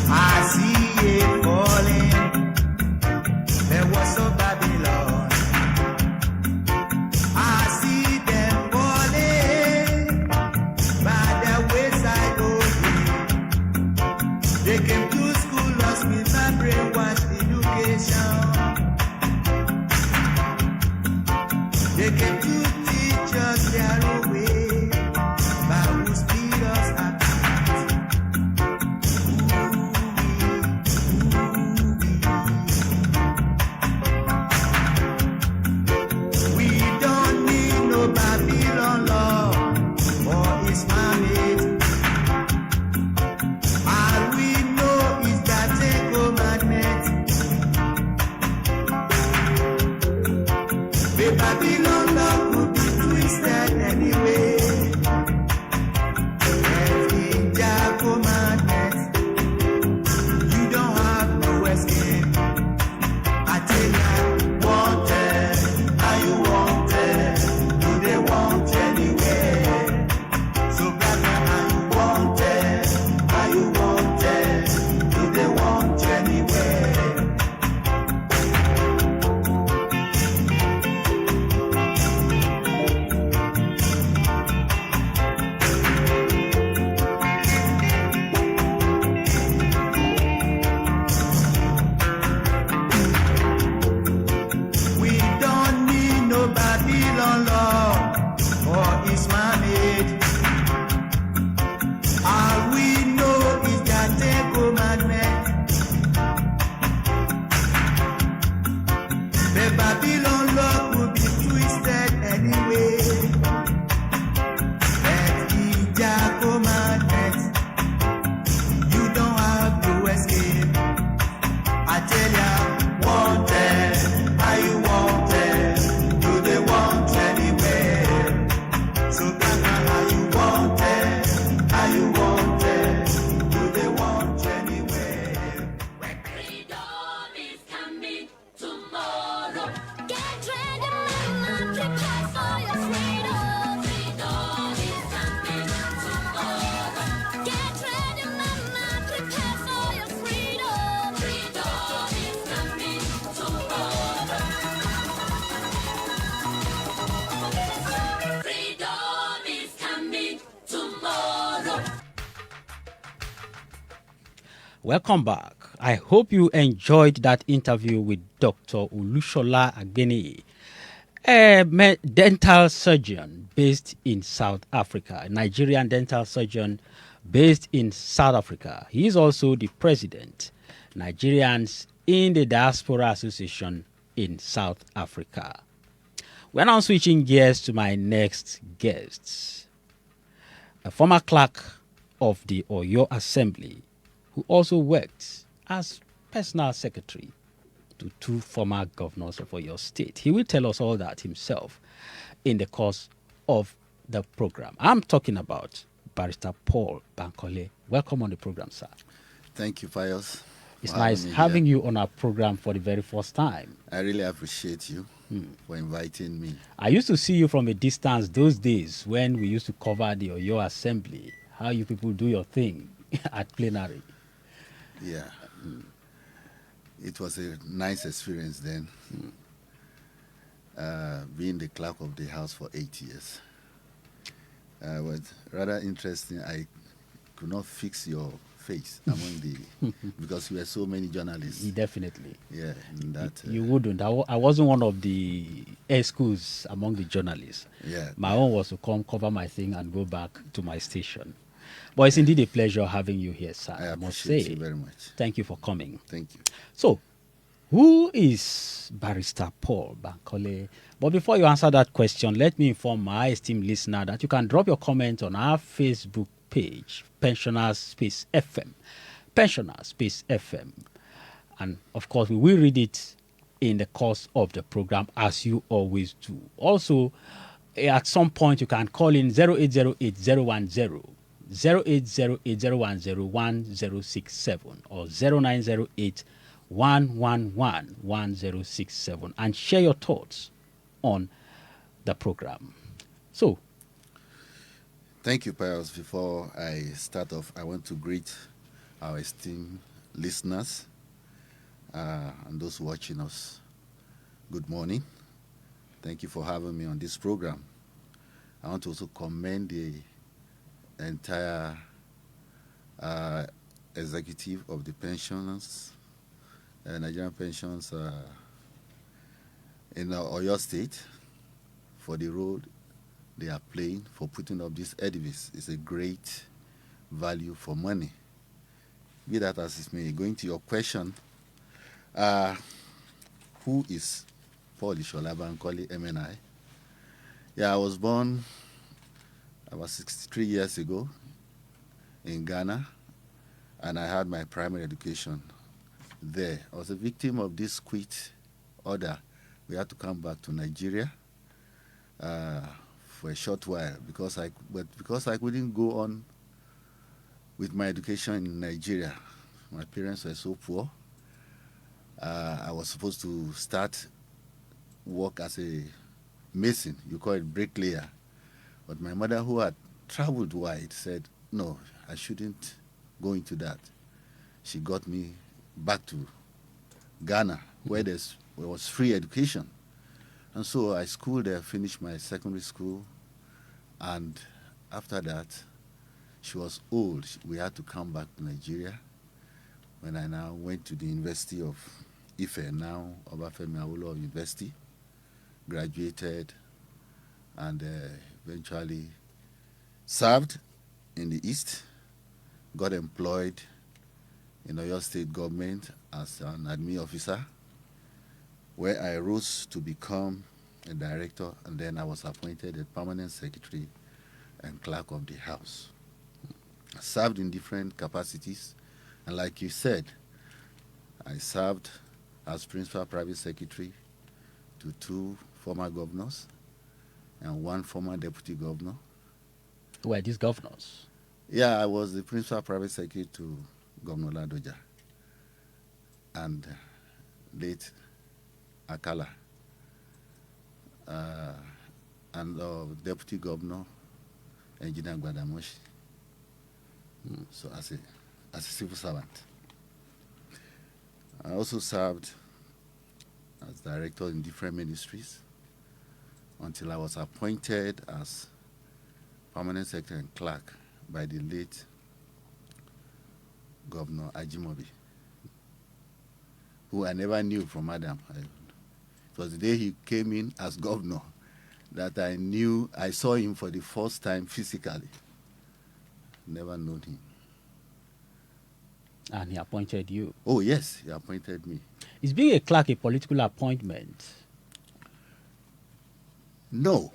I see it falling. There was a Babylon. I see them falling. made. All we know is that Ten Commandments. The Babylon law could be twisted anyway. That is their commandments. You don't have to escape. I tell ya, wanted, are you wanted? Do they want anywhere? So Ghana, are you wanted? Are you wanted? Do they want anywhere? Freedom is coming tomorrow. Get ready, mama, prepare for your freedom. Freedom is coming tomorrow. Get ready, mama, prepare for your freedom. Freedom is coming tomorrow. Freedom is coming tomorrow. Welcome back. I hope you enjoyed that interview with Dr. Olushola Agbeni, a dental surgeon based in South Africa, a Nigerian dental surgeon based in South Africa. He is also the president, Nigerians in the Diaspora Association in South Africa. We're now switching gears to my next guest, a former clerk of the Oyo Assembly, who also worked as personal secretary to two former governors of Oyo State. He will tell us all that himself in the course of the program. I'm talking about Barrister Paul Bankole. Welcome on the program, sir. Thank you, Pius. It's for nice me having here. you on our program for the very first time. I really appreciate you for inviting me. I used to see you from a distance those days when we used to cover the Oyo Assembly, how you people do your thing at plenary. Yeah. It was a nice experience then, being the clerk of the House for 8 years. It was rather interesting. I could not fix your face among the, because you were so many journalists. Definitely. Yeah, in that. You wouldn't. I wasn't one of the schools among the journalists. Yeah. My own was to come cover my thing and go back to my station. But it's indeed a pleasure having you here, sir. I must appreciate say. you very much. Thank you for coming. Thank you. So, who is Barrister Paul Bankole? But before you answer that question, let me inform my esteemed listener that you can drop your comment on our Facebook page, Pensioners Space FM. Pensioners Space FM. And of course, we will read it in the course of the program, as you always do. Also, at some point, you can call in 0808-010, 0808-010-1067 or 0908-111-1067 and share your thoughts on the program. So, Thank you, Pius. Before I start off, I want to greet our esteemed listeners and those watching us. Good morning. Thank you for having me on this program. I want to also commend the entire executive of the pensioners, Nigerian pensions in Oyo State, for the role they are playing for putting up this edifice. It's a great value for money. Be that as it may, going to your question, who is Paul Ishola Bankole, MNI? Yeah, I was born about 63 years ago in Ghana, and I had my primary education there. I was a victim of this quit order. We had to come back to Nigeria for a short while because I couldn't go on with my education in Nigeria. My parents were so poor. I was supposed to start work as a mason. You call it bricklayer. But my mother, who had traveled wide, said, no, I shouldn't go into that. She got me back to Ghana, where there was free education. And so I schooled there, finished my secondary school, and after that, she was old. We had to come back to Nigeria. When I now went to the University of Ife, now Obafemi Awolowo University, graduated, and eventually served in the East, got employed in Oyo State government as an admin officer, where I rose to become a director, and then I was appointed a permanent secretary and clerk of the House. I served in different capacities, and like you said, I served as principal private secretary to 2 former governors and 1 former deputy governor. Who are these governors? Yeah, I was the principal private secretary to Governor Ladoja and late Akala, and deputy governor Engineer Gbadamoshi. So as a civil servant. I also served as director in different ministries until I was appointed as permanent secretary and clerk by the late Governor Ajimobi, who I never knew from Adam. It was the day he came in as governor that I saw him for the first time physically. Never known him. And he appointed you. Oh yes, he appointed me. Is being a clerk a political appointment? No.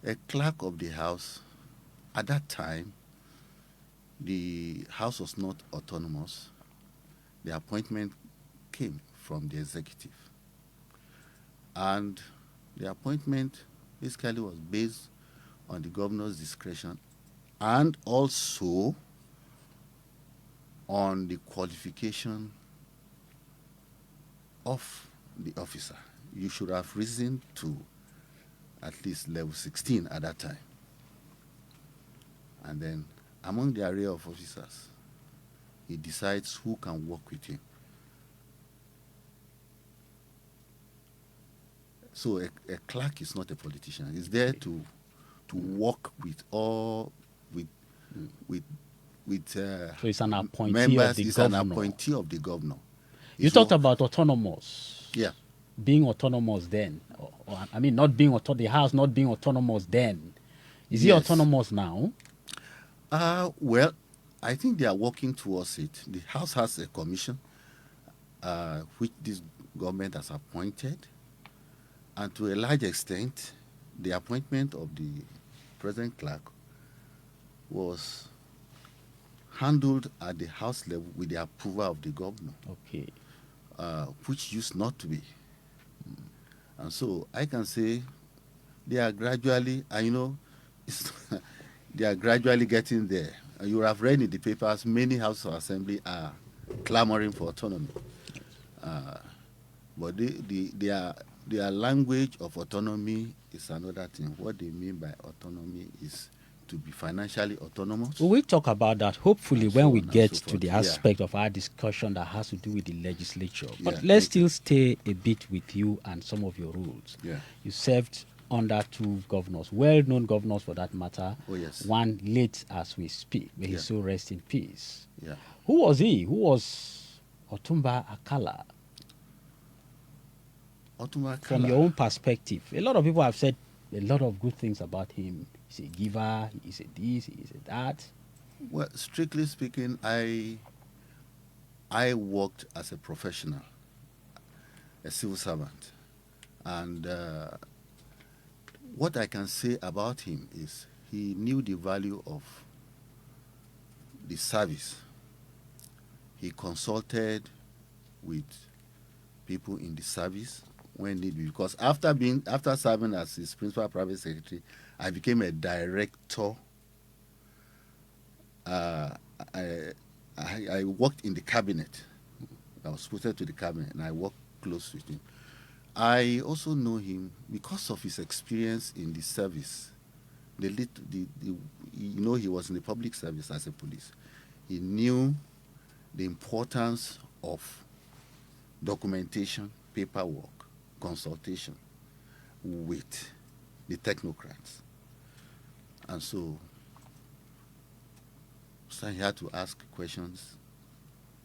A clerk of the House, at that time, the House was not autonomous. The appointment came from the executive. And the appointment basically was based on the governor's discretion and also on the qualification of the officer. You should have risen to at least level 16 at that time. And then among the array of officers, he decides who can work with him. So a clerk is not a politician. He's there to work with all so it's an appointee members. of the He's governor. an appointee of the governor. You talked about autonomous. Yeah. Being autonomous then. I mean, not being the House not being autonomous then. Is it autonomous now? Well, I think they are working towards it. The House has a commission which this government has appointed, and to a large extent, the appointment of the present clerk was handled at the House level with the approval of the governor. Okay. Which used not to be. And so I can say they are gradually, they are gradually getting there. You have read in the papers, many House of Assembly are clamoring for autonomy. But their language of autonomy is another thing. What they mean by autonomy is to be financially autonomous. We will talk about that hopefully And when so we on and get so to the forth. Yeah. aspect of our discussion that has to do with the legislature. But Yeah, let's thank you. still stay a bit with you and some of your rules. Yeah. You served under 2 governors, well-known governors for that matter. Oh, yes. One late as we speak. May Yeah. his soul rest in peace. Yeah. Who was he? Who was Otumba Akala? Otumba From Akala. your own perspective, a lot of people have said a lot of good things about him. He's a giver, he's a this, he's a that. Well, strictly speaking, I worked as a professional, a civil servant. And what I can say about him is he knew the value of the service. He consulted with people in the service when need be, because after serving as his principal private secretary, I became a director. I worked in the cabinet. I was posted to the cabinet, and I worked close with him. I also know him because of his experience in the service. He was in the public service as a police. He knew the importance of documentation, paperwork, consultation with the technocrats. And so he had to ask questions,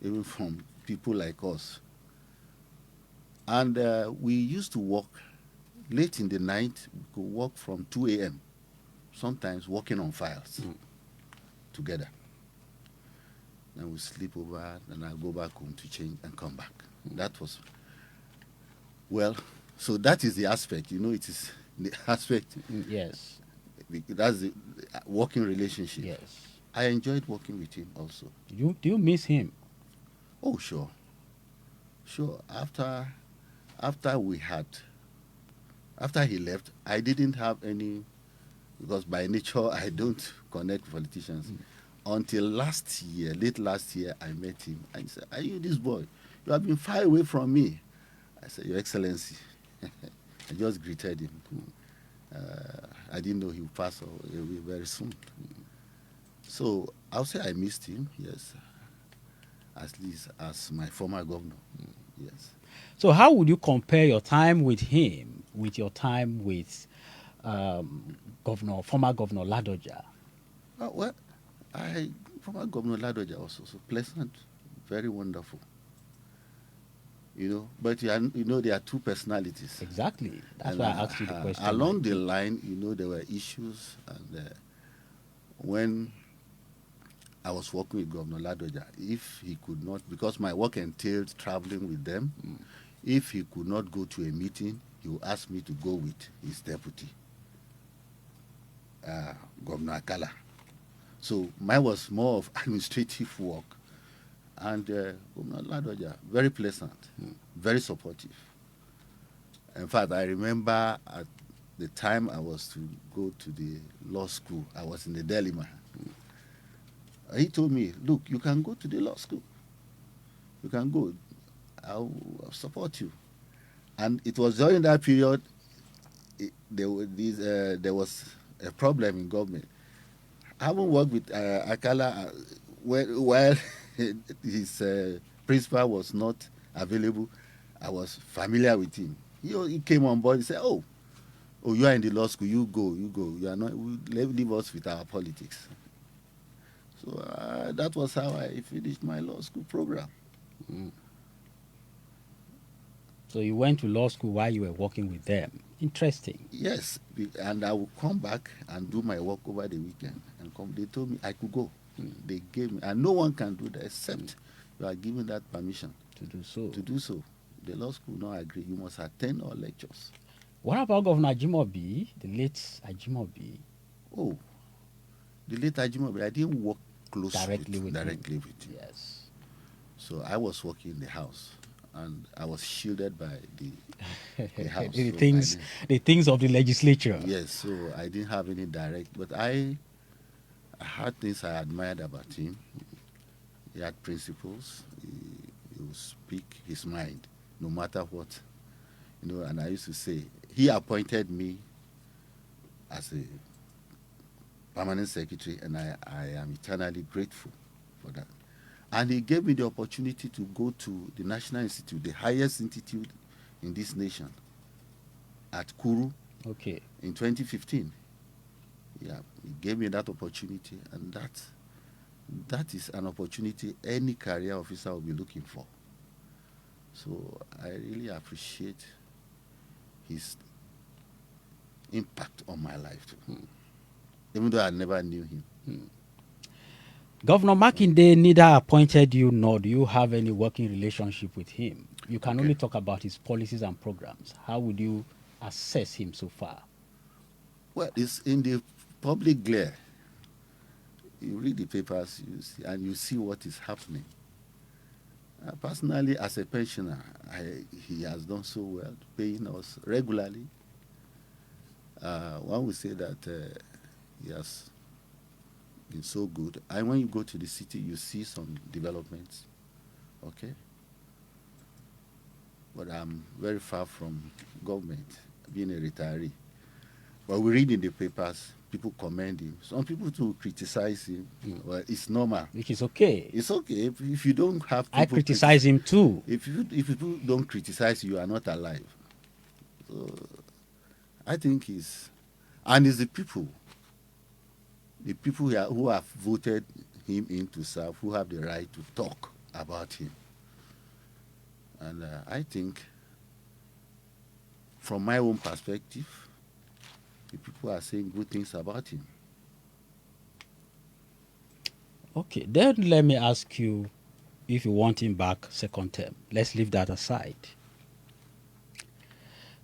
even from people like us. And we used to work late in the night. We could work from 2 a.m. sometimes working on files together. Then we sleep over, then I go back home to change and come back. That was, well, so that is the aspect, it is the aspect. Yes. That's the working relationship. Yes. I enjoyed working with him also. Do you miss him? Oh, sure. Sure. After he left, I didn't have any, because by nature I don't connect with politicians. Until late last year, I met him. I said, "Are you this boy? You have been far away from me." I said, "Your Excellency." I just greeted him. I didn't know he would pass away very soon. So I'll say I missed him, yes. At least as my former governor, yes. So how would you compare your time with him with your time with former Governor Ladoja? Well, former Governor Ladoja was also pleasant, very wonderful. But there are two personalities. Exactly. That's why I asked you the question. Along the line, there were issues, and when I was working with Governor Ladoja, if he could not, because my work entailed traveling with them, if he could not go to a meeting, he would ask me to go with his deputy, Governor Akala. So mine was more of administrative work. And Governor Ladoja, very pleasant, very supportive. In fact, I remember at the time I was to go to the law school, I was in the dilemma. He told me, "Look, you can go to the law school. You can go. I'll support you." And it was during that period there was a problem in government. I haven't worked with Akala while his principal was not available. I was familiar with him. He came on board. He said, "Oh, you are in the law school. You go. You are not. Leave us with our politics." So that was how I finished my law school program. So you went to law school while you were working with them. Interesting. Yes, and I would come back and do my work over the weekend. And they told me I could go. They gave me, and no one can do that except you are given that permission to do so. The law school will not agree. You must attend all lectures. What about Governor Ajimobi, the late Ajimobi? Oh, the late Ajimobi, I didn't work directly with him. Yes. So I was working in the house, and I was shielded by the house. the things of the legislature. Yes, so I didn't have any direct, but I had things I admired about him. He had principles. He would speak his mind, no matter what. And I used to say, he appointed me as a permanent secretary, and I am eternally grateful for that. And he gave me the opportunity to go to the National Institute, the highest institute in this nation, at Kuru, in 2015. Yeah, he gave me that opportunity, and that is an opportunity any career officer will be looking for. So I really appreciate his impact on my life too. Even though I never knew him. Governor Makinde neither appointed you nor do you have any working relationship with him. You can only talk about his policies and programs. How would you assess him so far? Well, it's in the public glare. You read the papers, and you see what is happening. Personally, as a pensioner, he has done so well, paying us regularly. One would say that he has been so good. And when you go to the city, you see some developments. Okay? But I'm very far from government, being a retiree. But we read in the papers, people commend him. Some people to criticize him. Well, it's normal. Which is okay. It's okay. If you don't have people... I criticize him too. If people don't criticize you, are not alive. So I think he's... And it's the people here who have voted him in to serve, who have the right to talk about him. And I think, from my own perspective, the people are saying good things about him. Okay, then let me ask you if you want him back second term. Let's leave that aside.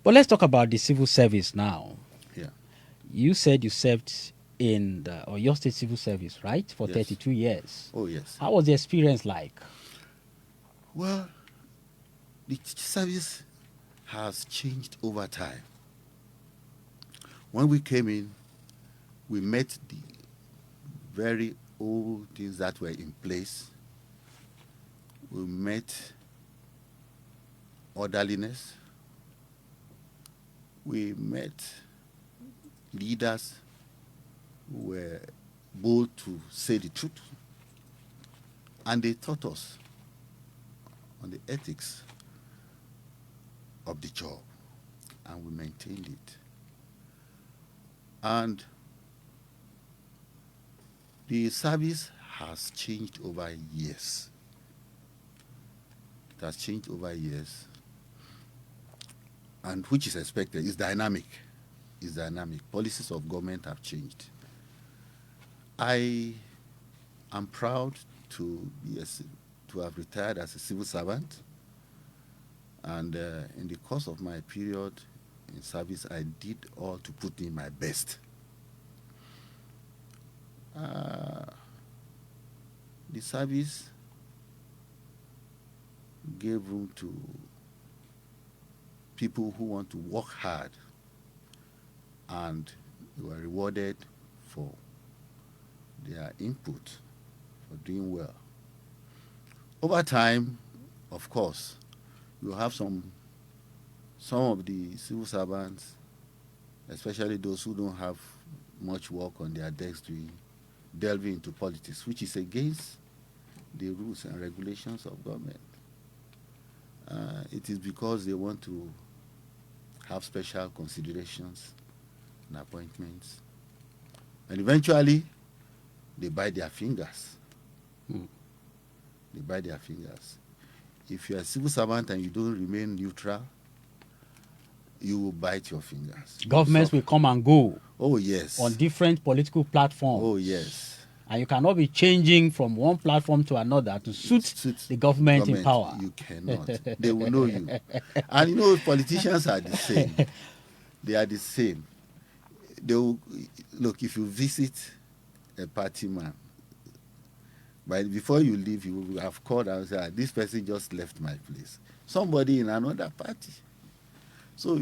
But let's talk about the civil service now. Yeah. You said you served in the Oyo State Civil Service, right? For Yes. 32 years. Oh, yes. How was the experience like? Well, the service has changed over time. When we came in, we met the very old things that were in place. We met orderliness. We met leaders who were bold to say the truth. And they taught us on the ethics of the job, and we maintained it. And the service has changed over years. It has changed over years, and which is expected. It's dynamic. It's dynamic. Policies of government have changed. I am proud to have retired as a civil servant, and in the course of my period in service, I did all to put in my best. The service gave room to people who want to work hard, and they were rewarded for their input, for doing well. Over time, of course, you have some of the civil servants, especially those who don't have much work on their desks, delving into politics, which is against the rules and regulations of government. It is because they want to have special considerations and appointments. And eventually, they bite their fingers. They bite their fingers. If you're a civil servant and you don't remain neutral, you will bite your fingers. Governments will come and go. Oh, yes. On different political platforms. Oh, yes. And you cannot be changing from one platform to another to suit the government in power. You cannot. They will know you. And you know, politicians are the same. They are the same. They will, look, if you visit a party man, but before you leave, you will have called and said, this person just left my place. Somebody in another party. So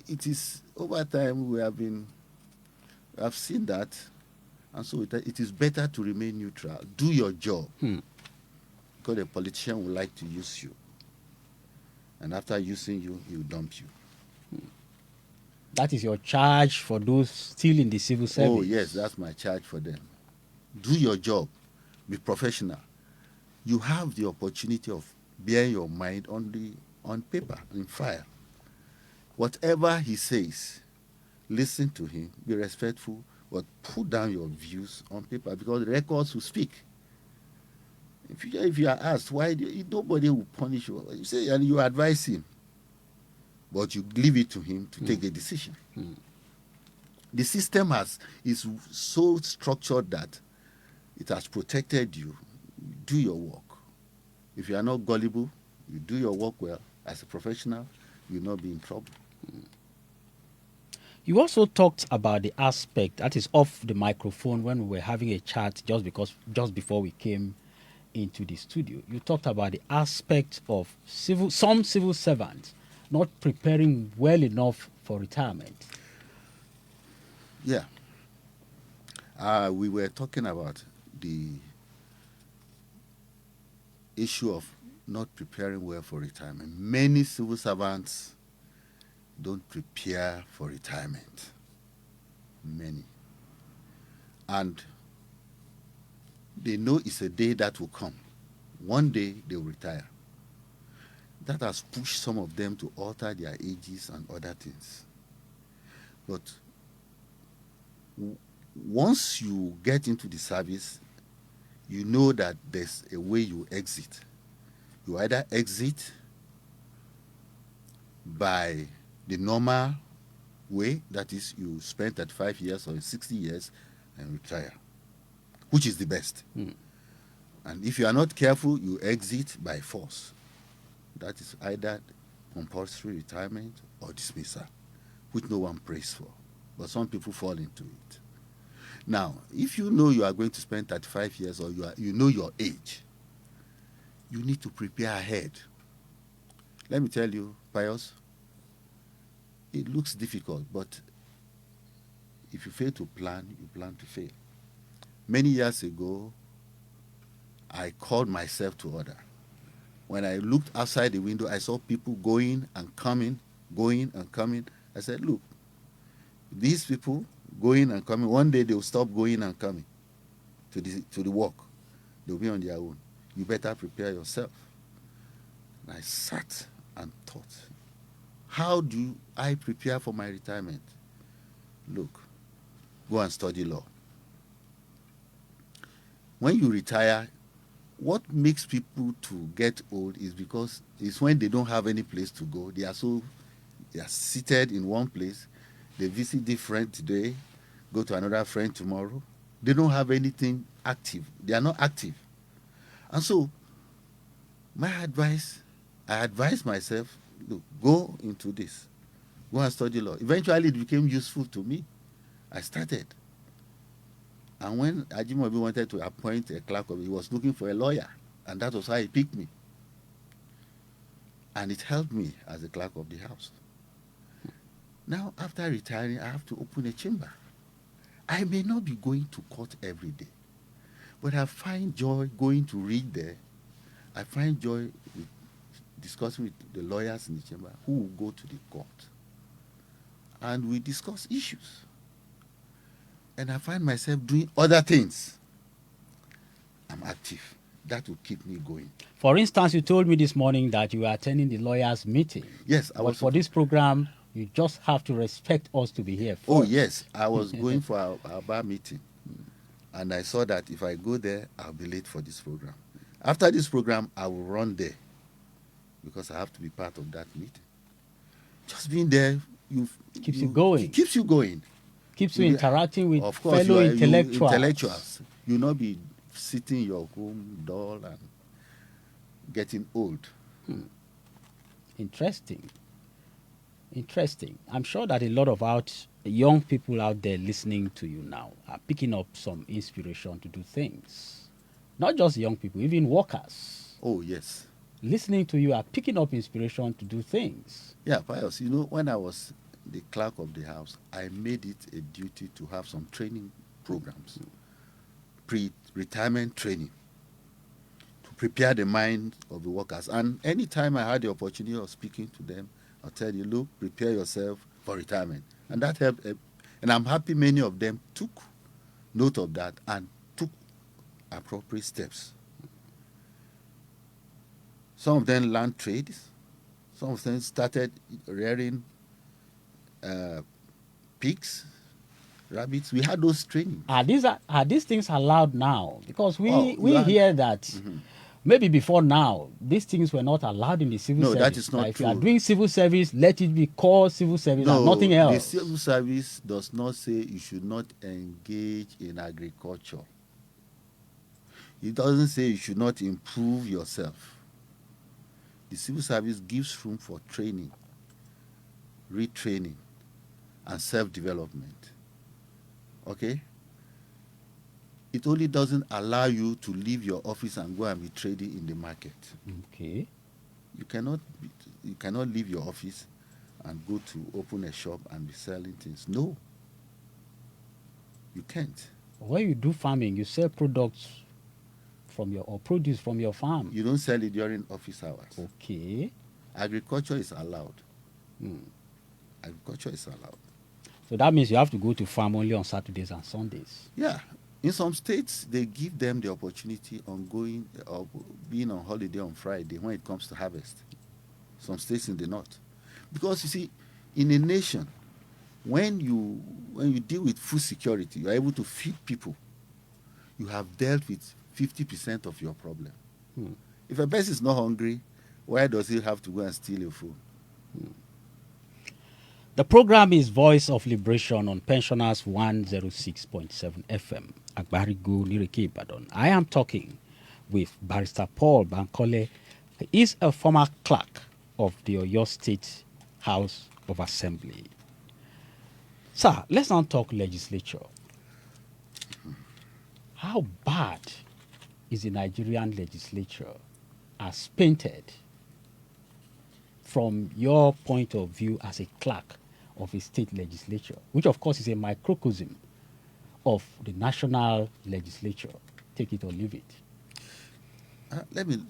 it is over time we have seen that, and so it is better to remain neutral. Do your job, because a politician would like to use you, and after using you, he will dump you. That is your charge for those still in the civil service. Oh yes, that's my charge for them. Do your job, be professional. You have the opportunity of bearing your mind on paper, in file. Whatever he says, listen to him, be respectful, but put down your views on paper, because the records will speak. If you are asked why, nobody will punish you. You say, and you advise him, but you leave it to him to take a decision. The system is so structured that it has protected you. Do your work. If you are not gullible, you do your work well as a professional, you'll not be in trouble. You also talked about the aspect that is off the microphone when we were having a chat just before we came into the studio. You talked about the aspect of some civil servants not preparing well enough for retirement. Yeah. We were talking about the issue of not preparing well for retirement. Many civil servants don't prepare for retirement. Many. And they know it's a day that will come. One day they will retire. That has pushed some of them to alter their ages and other things. But once you get into the service, you know that there's a way you exit. You either exit by the normal way, that is, you spend 35 years or 60 years and retire, which is the best. And if you are not careful, you exit by force. That is either compulsory retirement or dismissal, which no one prays for. But some people fall into it. Now, if you know you are going to spend 35 years or you know your age, you need to prepare ahead. Let me tell you, Pius, it looks difficult, but if you fail to plan, you plan to fail. Many years ago, I called myself to order. When I looked outside the window, I saw people going and coming, going and coming. I said, look, these people going and coming, one day they will stop going and coming to the work. They'll be on their own. You better prepare yourself. And I sat and thought, how do I prepare for my retirement? Look, go and study law. When you retire, what makes people to get old is because it's when they don't have any place to go. They are seated in one place. They visit the friend today, go to another friend tomorrow. They don't have anything active. They are not active. And so, my advice, I advise myself, look, go into this. Go and study law. Eventually, it became useful to me. I started. And when Ajimobi wanted to appoint a clerk, he was looking for a lawyer. And that was how he picked me. And it helped me as a clerk of the house. Now, after retiring, I have to open a chamber. I may not be going to court every day, but I find joy going to read there. I find joy with discussing with the lawyers in the chamber who will go to the court. And we discuss issues. And I find myself doing other things. I'm active. That will keep me going. For instance, you told me this morning that you were attending the lawyers' meeting. Yes. But for this program, you just have to respect us to be here. Oh, yes. I was going for our bar meeting. And I saw that if I go there, I'll be late for this program. After this program, I will run there because I have to be part of that meeting. Just being there keeps you going. Keeps you going. Keeps you interacting with of course, fellow intellectuals. You'll not be sitting in your home dull and getting old. Interesting. I'm sure that a lot of young people out there listening to you now are picking up some inspiration to do things. Not just young people, even workers. Oh, yes. Listening to you are picking up inspiration to do things. Yeah, Pius, when I was the clerk of the house, I made it a duty to have some training programs, pre-retirement training, to prepare the mind of the workers. And anytime I had the opportunity of speaking to them, I'll tell you, look, prepare yourself for retirement. And that helped. And I'm happy many of them took note of that and took appropriate steps. Some of them learned trades. Some of them started rearing pigs, rabbits. We had those training. Are these things allowed now? Because we hear that maybe before now, these things were not allowed in the civil service. No, that is not if true. you are doing civil service, let it be called civil service and nothing else. The civil service does not say you should not engage in agriculture. It doesn't say you should not improve yourself. The civil service gives room for training, retraining, and self-development. Okay? It only doesn't allow you to leave your office and go and be trading in the market. Okay. You cannot leave your office and go to open a shop and be selling things. No. You can't. When you do farming, you sell products or produce from your farm. You don't sell it during office hours. Okay. Agriculture is allowed. Agriculture is allowed. So that means you have to go to farm only on Saturdays and Sundays. Yeah. In some states, they give them the opportunity on going or being on holiday on Friday when it comes to harvest. Some states in the north. Because you see, in a nation, when you deal with food security, you are able to feed people. You have dealt with 50% of your problem. If a person is not hungry, why does he have to go and steal your food? The program is Voice of Liberation on Pensioners 106.7 FM, Agbarigo, Nirike, Ibadan. I am talking with Barrister Paul Bankole. He is a former clerk of the Oyo State House of Assembly. Sir, let's now talk legislature. How bad is the Nigerian legislature as painted from your point of view as a clerk of a state legislature, which of course is a microcosm of the national legislature? Take it or leave it. Let me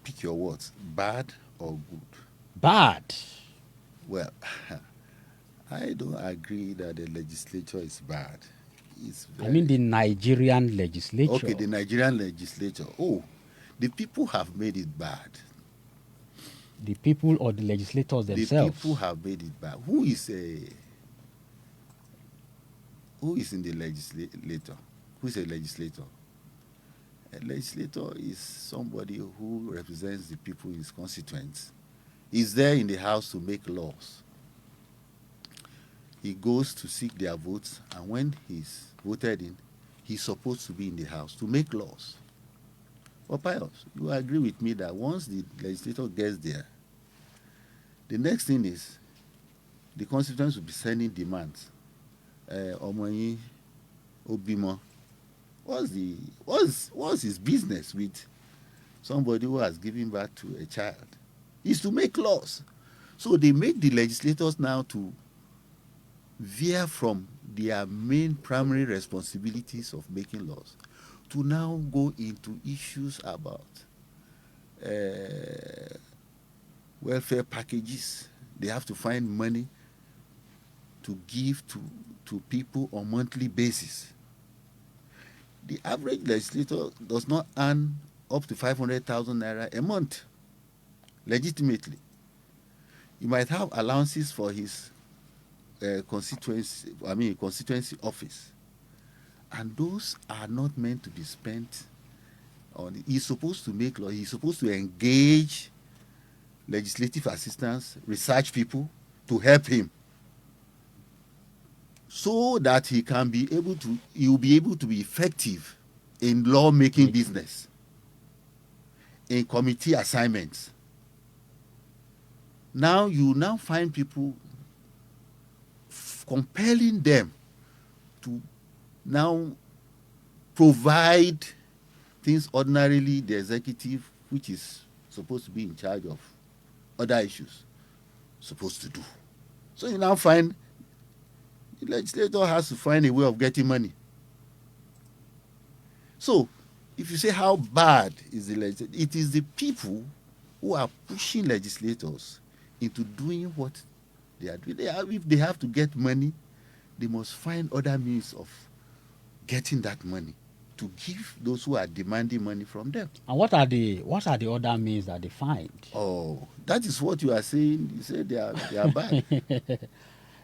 pick your words, bad or good? Bad. Well, I don't agree that the legislature is bad. I mean the Nigerian legislature. Okay, the Nigerian legislature. Oh, the people have made it bad. The people or the legislators themselves? The people have made it bad. Who is in the legislator? Who is a legislator? A legislator is somebody who represents the people in his constituents. He's there in the house to make laws. He goes to seek their votes, and when he's voted in, he's supposed to be in the house to make laws. But Pius, you agree with me that once the legislator gets there, the next thing is the constituents will be sending demands. Omoyi, Obimo. What's his business with somebody who has given birth to a child? Is to make laws. So they make the legislators now to veer from their main primary responsibilities of making laws to now go into issues about welfare packages. They have to find money to give to people on a monthly basis. The average legislator does not earn up to 500,000 naira a month legitimately. He might have allowances for his constituency office, and those are not meant to be spent on. He's supposed to make law. He's supposed to engage legislative assistants, research people to help him, so that he will be able to be effective in law-making business, in committee assignments. Now you find people compelling them to now provide things ordinarily the executive, which is supposed to be in charge of other issues, supposed to do. So you now find the legislator has to find a way of getting money. So if you say how bad is the legislature, it is the people who are pushing legislators into doing what they are doing. If they have to get money, they must find other means of getting that money to give those who are demanding money from them. And what are the other means that they find? Oh, that is what you are saying. You say they are bad.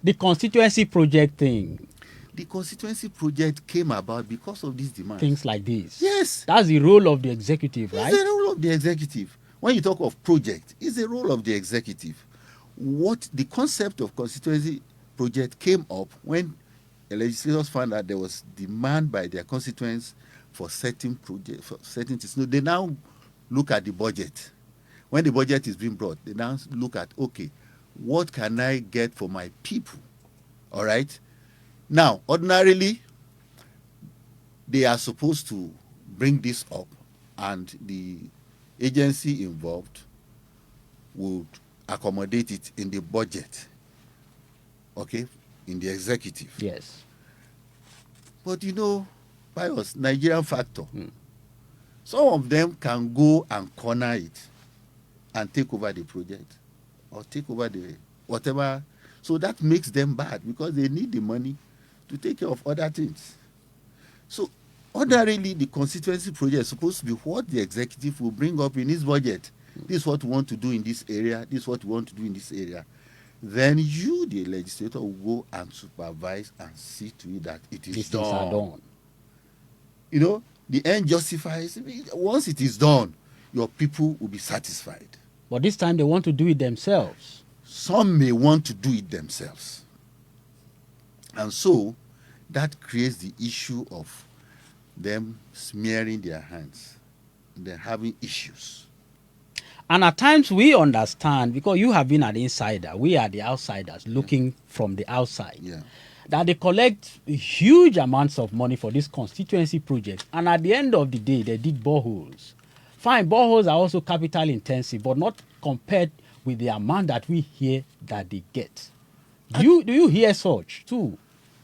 The constituency project thing. The constituency project came about because of these demands. Things like this. Yes. That's the role of the executive, right? It's the role of the executive. When you talk of project, it's the role of the executive. What the concept of constituency project came up when the legislators found that there was demand by their constituents for certain projects, for certain things. No, they now look at the budget. When the budget is being brought, they now look at, okay, what can I get for my people? All right? Now, ordinarily, they are supposed to bring this up, and the agency involved would accommodate it in the budget, okay, in the executive. Yes. But by us, Nigerian factor, some of them can go and corner it and take over the project or take over the whatever. So that makes them bad because they need the money to take care of other things. So ordinarily, the constituency project is supposed to be what the executive will bring up in his budget. This is what we want to do in this area. This is what we want to do in this area. Then you, the legislator, will go and supervise and see to it that it is done. Things are done. The end justifies. Once it is done, your people will be satisfied. But this time they want to do it themselves. some may want to do it themselves. And so that creates the issue of them smearing their hands. They're having issues. And at times we understand, because you have been an insider, we are the outsiders looking from the outside, Yeah. that they collect huge amounts of money for this constituency project. And at the end of the day, they dig boreholes. Fine, boreholes are also capital intensive, but not compared with the amount that we hear that they get. Do you hear such too?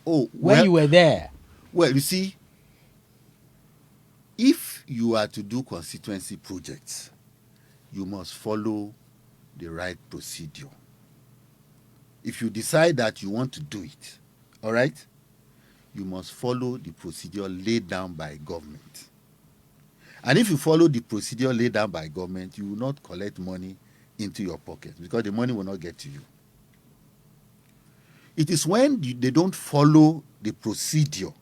Oh, When you were there? Well, you see, if you are to do constituency projects, you must follow the right procedure. If you decide that you want to do it, all right, you must follow the procedure laid down by government. And if you follow the procedure laid down by government, you will not collect money into your pocket because the money will not get to you. It is when they don't follow the procedure,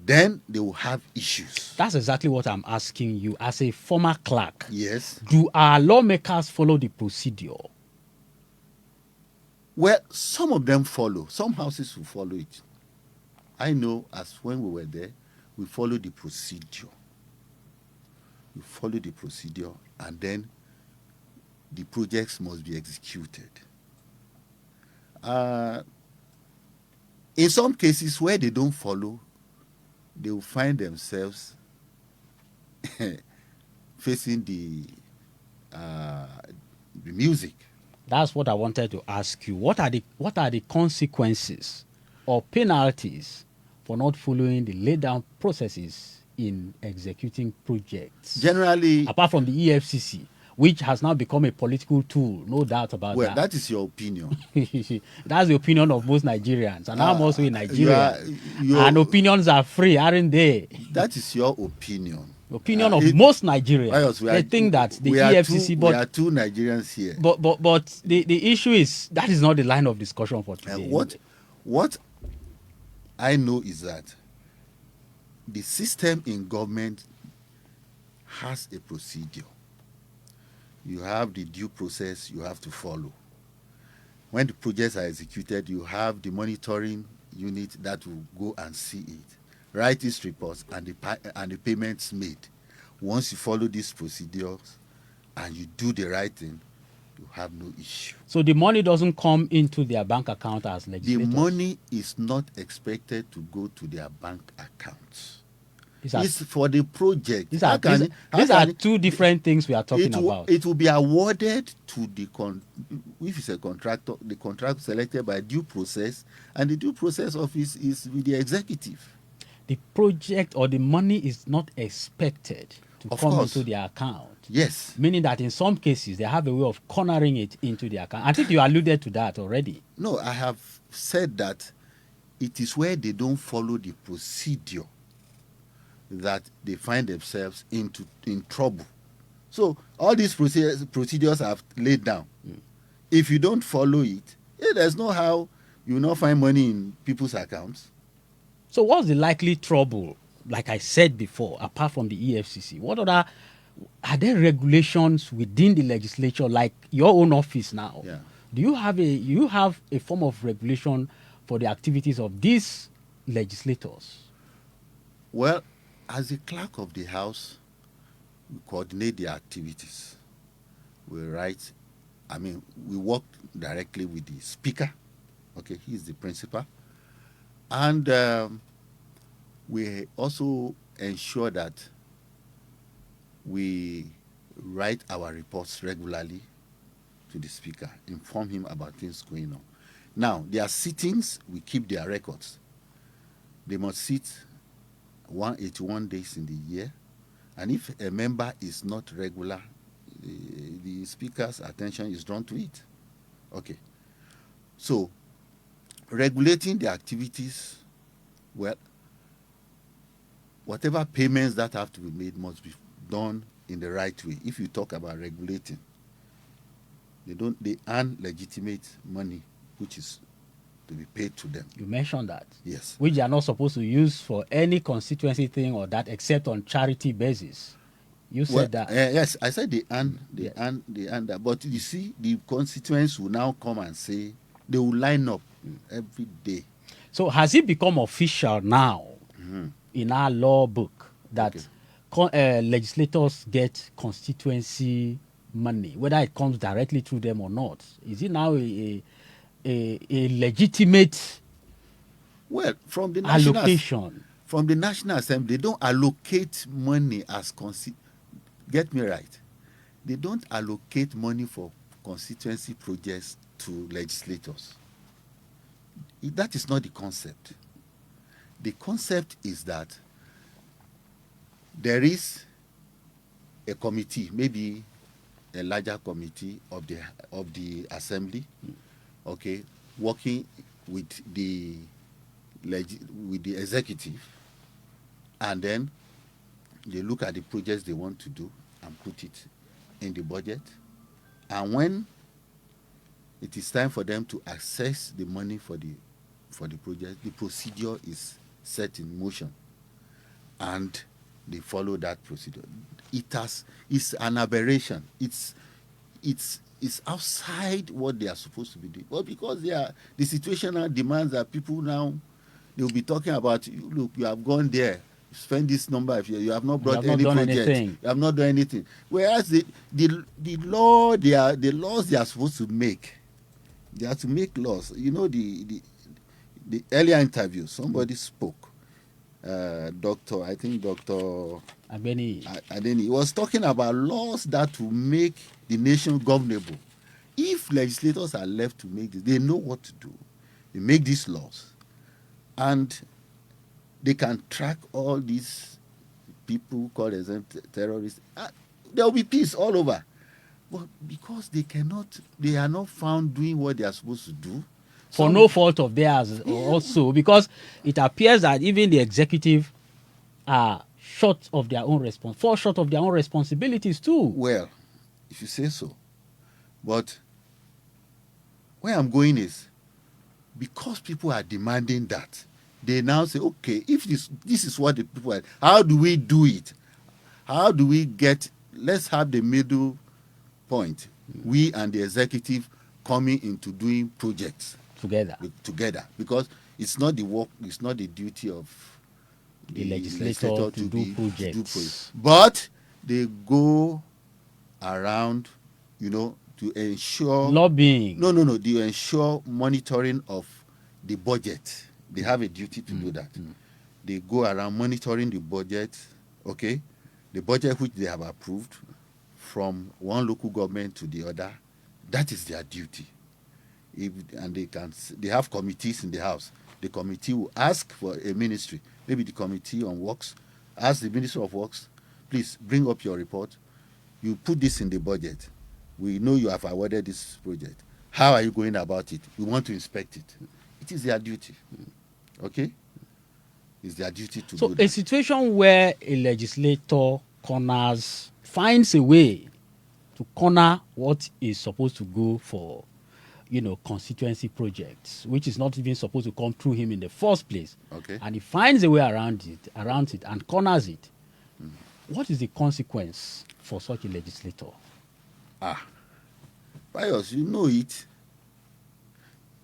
then they will have issues. That's exactly what I'm asking you as a former clerk. Yes. Do our lawmakers follow the procedure? Well, some of them follow. Some houses will follow it. I know, as when we were there, we follow the procedure. We follow the procedure, and then the projects must be executed. In some cases where they don't follow, they will find themselves facing the music. That's what I wanted to ask you. What are the consequences or penalties for not following the laid down processes in executing projects? Generally, apart from the EFCC, which has now become a political tool, no doubt about well, that. that is your opinion. That's the opinion of most Nigerians, and I'm also in Nigeria. you are- And opinions are free, aren't they? That is your opinion. Opinion of most Nigerians. Why else They think that the we are EFCC, two, but we are two Nigerians here. But the issue is that is not the line of discussion for today. What I know is that the system in government has a procedure. You have the due process you have to follow. When the projects are executed, you have the monitoring unit that will go and see it, write its reports and the payments made. Once you follow these procedures and you do the right thing, you have no issue. So the money doesn't come into their bank account as The legislators. money is not expected to go to their bank accounts. These are- It's for the project. These How are, can these, it- how these can are it- two different things we are talking it will, about. It will be awarded to the if it's a contractor, the contract selected by due process, and the due process office is with the executive. The project or the money is not expected to Of come course. into their account. Yes. Meaning that in some cases they have a way of cornering it into their account. I think you alluded to that already. No, I have said that it is where they don't follow the procedure that they find themselves in trouble. So all these procedures have laid down. If you don't follow it, there's no how you will not find money in people's accounts. So what's the likely trouble? Like I said before, apart from the EFCC, what other are there regulations within the legislature, like your own office now? Yeah. Do you have a form of regulation for the activities of these legislators? Well, as the clerk of the House, we coordinate the activities. We work directly with the Speaker. Okay, he's the principal. And we also ensure that we write our reports regularly to the Speaker, inform him about things going on. Now, their sittings, we keep their records. They must sit 181 days in the year, and if a member is not regular, the Speaker's attention is drawn to it. Okay. So, regulating the activities, well, whatever payments that have to be made must be done in the right way. If you talk about regulating, they earn legitimate money, which is to be paid to them. You mentioned that. Yes. Which they are not supposed to use for any constituency thing or that except on charity basis. You Well, said that. yes, I said they earn that. But you see, the constituents will now come and say they will line up every day. So has it become official now in our law book that legislators get constituency money, whether it comes directly through them or not? Is it now a legitimate Well, from the allocation? from the National Assembly, they don't allocate money as get me right. They don't allocate money for constituency projects to legislators. That is not the concept. The concept is that there is a committee, maybe a larger committee of the assembly, okay, working with the executive, and then they look at the projects they want to do and put it in the budget. And when it is time for them to access the money for the project, the procedure is set in motion, and they follow that procedure. It's an aberration. It's outside what they are supposed to be doing. But because the situational demands that people now, they will be talking about, look, you have gone there, spend this number of years, you have not brought any project, you have not done anything. Whereas the laws they are supposed to make, they have to make laws. You know, the earlier interview, somebody spoke. Dr. Adeni was talking about laws that will make the nation governable. If legislators are left to make this, they know what to do. They make these laws, and they can track all these people called as terrorists. There will be peace all over. But because they are not found doing what they are supposed to do. For no fault of theirs also, because it appears that even the executive are fall short of their own responsibilities too. Well, if you say so. But where I'm going is, because people are demanding that, they now say, okay, if this is what the people are, how do we do it? How do we let's have the middle point. We and the executive coming into doing projects together, because it's not the work, it's not the duty of the legislator to do projects. But they go around, to ensure lobbying. No. They ensure monitoring of the budget. They have a duty to do that. They go around monitoring the budget, okay, the budget which they have approved from one local government to the other. That is their duty. They have committees in the House. The committee will ask for a ministry, maybe the Committee on Works, ask the Minister of Works, please bring up your report. You put this in the budget. We know you have awarded this project. How are you going about it? We want to inspect it. It is their duty. Okay? It's their duty to do that. So a situation where a legislator finds a way to corner what is supposed to go for constituency projects, which is not even supposed to come through him in the first place. Okay. And he finds a way around it and corners it. What is the consequence for such a legislator? Pius, you know it.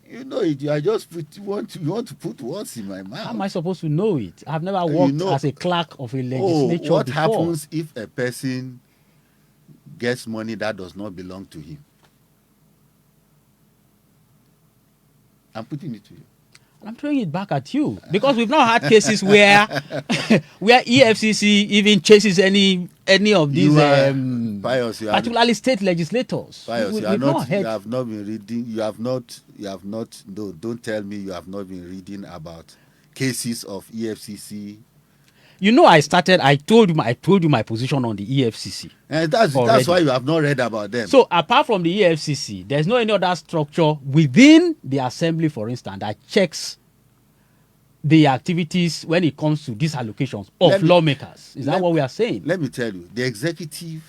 You are just you want to put words in my mouth. How am I supposed to know it? I've never worked as a clerk of a legislature what before. happens if a person gets money that does not belong to him? I'm putting it to you. I'm throwing it back at you because we've not had cases where EFCC even chases any of these Pius, particularly state legislators. Pius, you have not been reading. You have not. No, don't tell me you have not been reading about cases of EFCC. I told you my position on the EFCC. And that's why you have not read about them. So apart from the EFCC, there's no any other structure within the assembly, for instance, that checks the activities when it comes to these allocations of lawmakers. Is that what we are saying? Let me tell you, the executive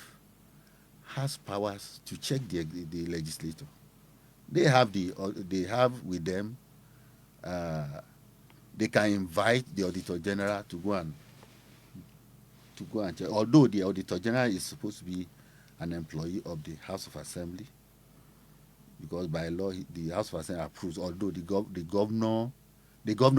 has powers to check the legislator. They have with them. They can invite the Auditor General to go and to go and check. Although the Auditor General is supposed to be an employee of the House of Assembly, because by law the House of Assembly approves. Although the governor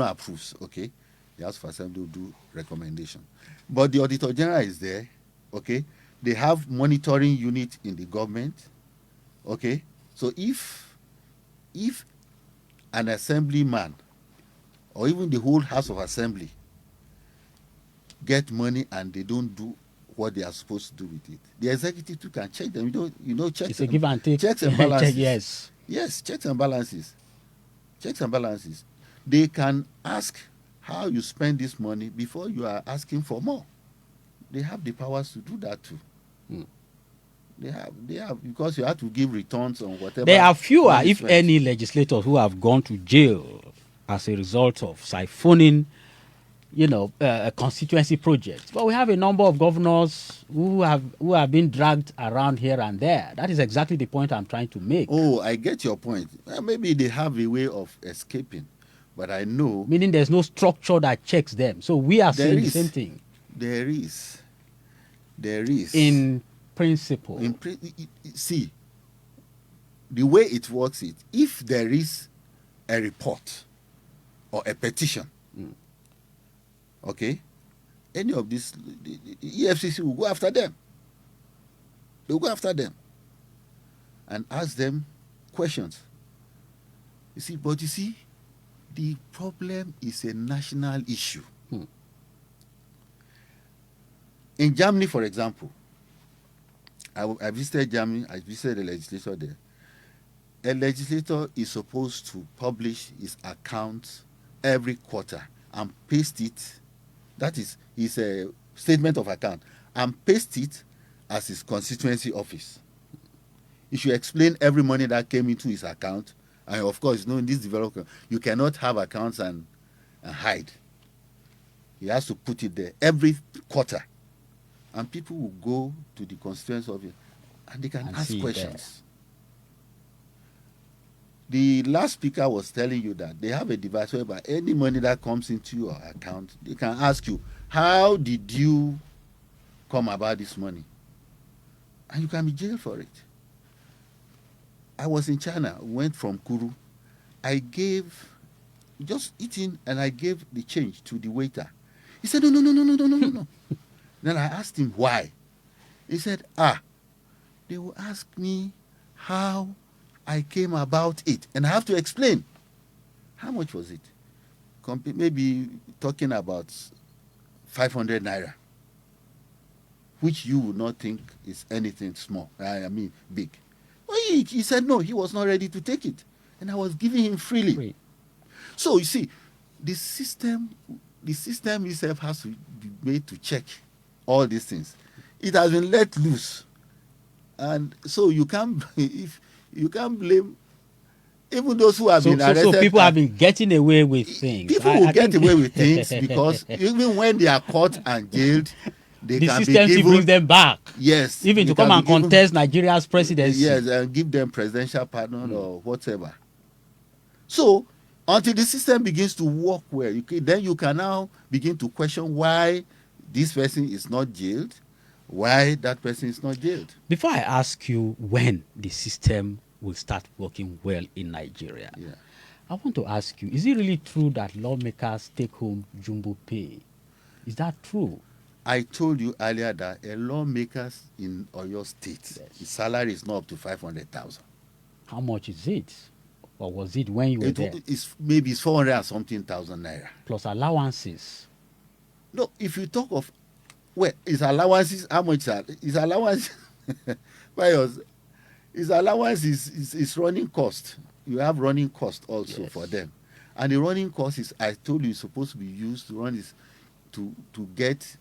approves. Okay, the House of Assembly will do recommendation, but the Auditor General is there. Okay, they have monitoring unit in the government. Okay, so if an assemblyman or even the whole House of Assembly get money and they don't do what they are supposed to do with it, the executive too can check them. Checks It's a give and take. Checks and balances. Yes. Yes, checks and balances. Checks and balances. They can ask how you spend this money before you are asking for more. They have the powers to do that too. They have, because you have to give returns on whatever. There are fewer, money if spent. any, legislators who have gone to jail as a result of siphoning, a constituency project. But we have a number of governors who have been dragged around here and there. That is exactly the point I'm trying to make. Oh, I get your point. Maybe they have a way of escaping, but I know. Meaning there's no structure that checks them. So we are There saying the is. same thing. There is. In principle. See, the way it works is, if there is a report or a petition, okay, any of this, the EFCC will go after them. They will go after them and ask them questions. But you see, the problem is a national issue. In Germany, for example, I visited Germany, I visited the legislature there. A legislator is supposed to publish his accounts every quarter and paste it. That is his statement of account, and paste it as his constituency office. He should explain every money that came into his account. And of course, in this development, you cannot have accounts and hide. He has to put it there every quarter. And people will go to the constituency office and they can ask questions. The last speaker was telling you that they have a device whereby any money that comes into your account, they can ask you, how did you come about this money? And you can be jailed for it. I was in China, went from Kuru. I gave, just eating, and I gave the change to the waiter. He said, no. Then I asked him why. He said, they will ask me how I came about it. And I have to explain. How much was it? Maybe talking about 500 naira, which you would not think is anything small. Big. But he said no, he was not ready to take it. And I was giving him freely. Wait. So you see, the system itself has to be made to check all these things. It has been let loose. And so you can't blame even those who have been arrested. So people have been getting away with things. People will get away with things because even when they are caught and jailed, they the can system be given, brings them back. Yes. Even they to come can and be given- contest Nigeria's presidency. Yes, and give them presidential pardon or whatever. So until the system begins to work well, then you can now begin to question why this person is not jailed, why that person is not jailed. Before I ask you when the system will start working well in Nigeria, I want to ask you, is it really true that lawmakers take home jumbo pay? Is that true? I told you earlier that a lawmaker in Oyo State, his salary is not up to 500,000. How much is it? Or was it when you were there? Maybe it's 400 and something thousand naira. Plus allowances. No, if you talk of, his allowances, how much are his allowance? His allowance is running cost. You have running cost also for them. And the running cost is, I told you, is supposed to be used to run this, to get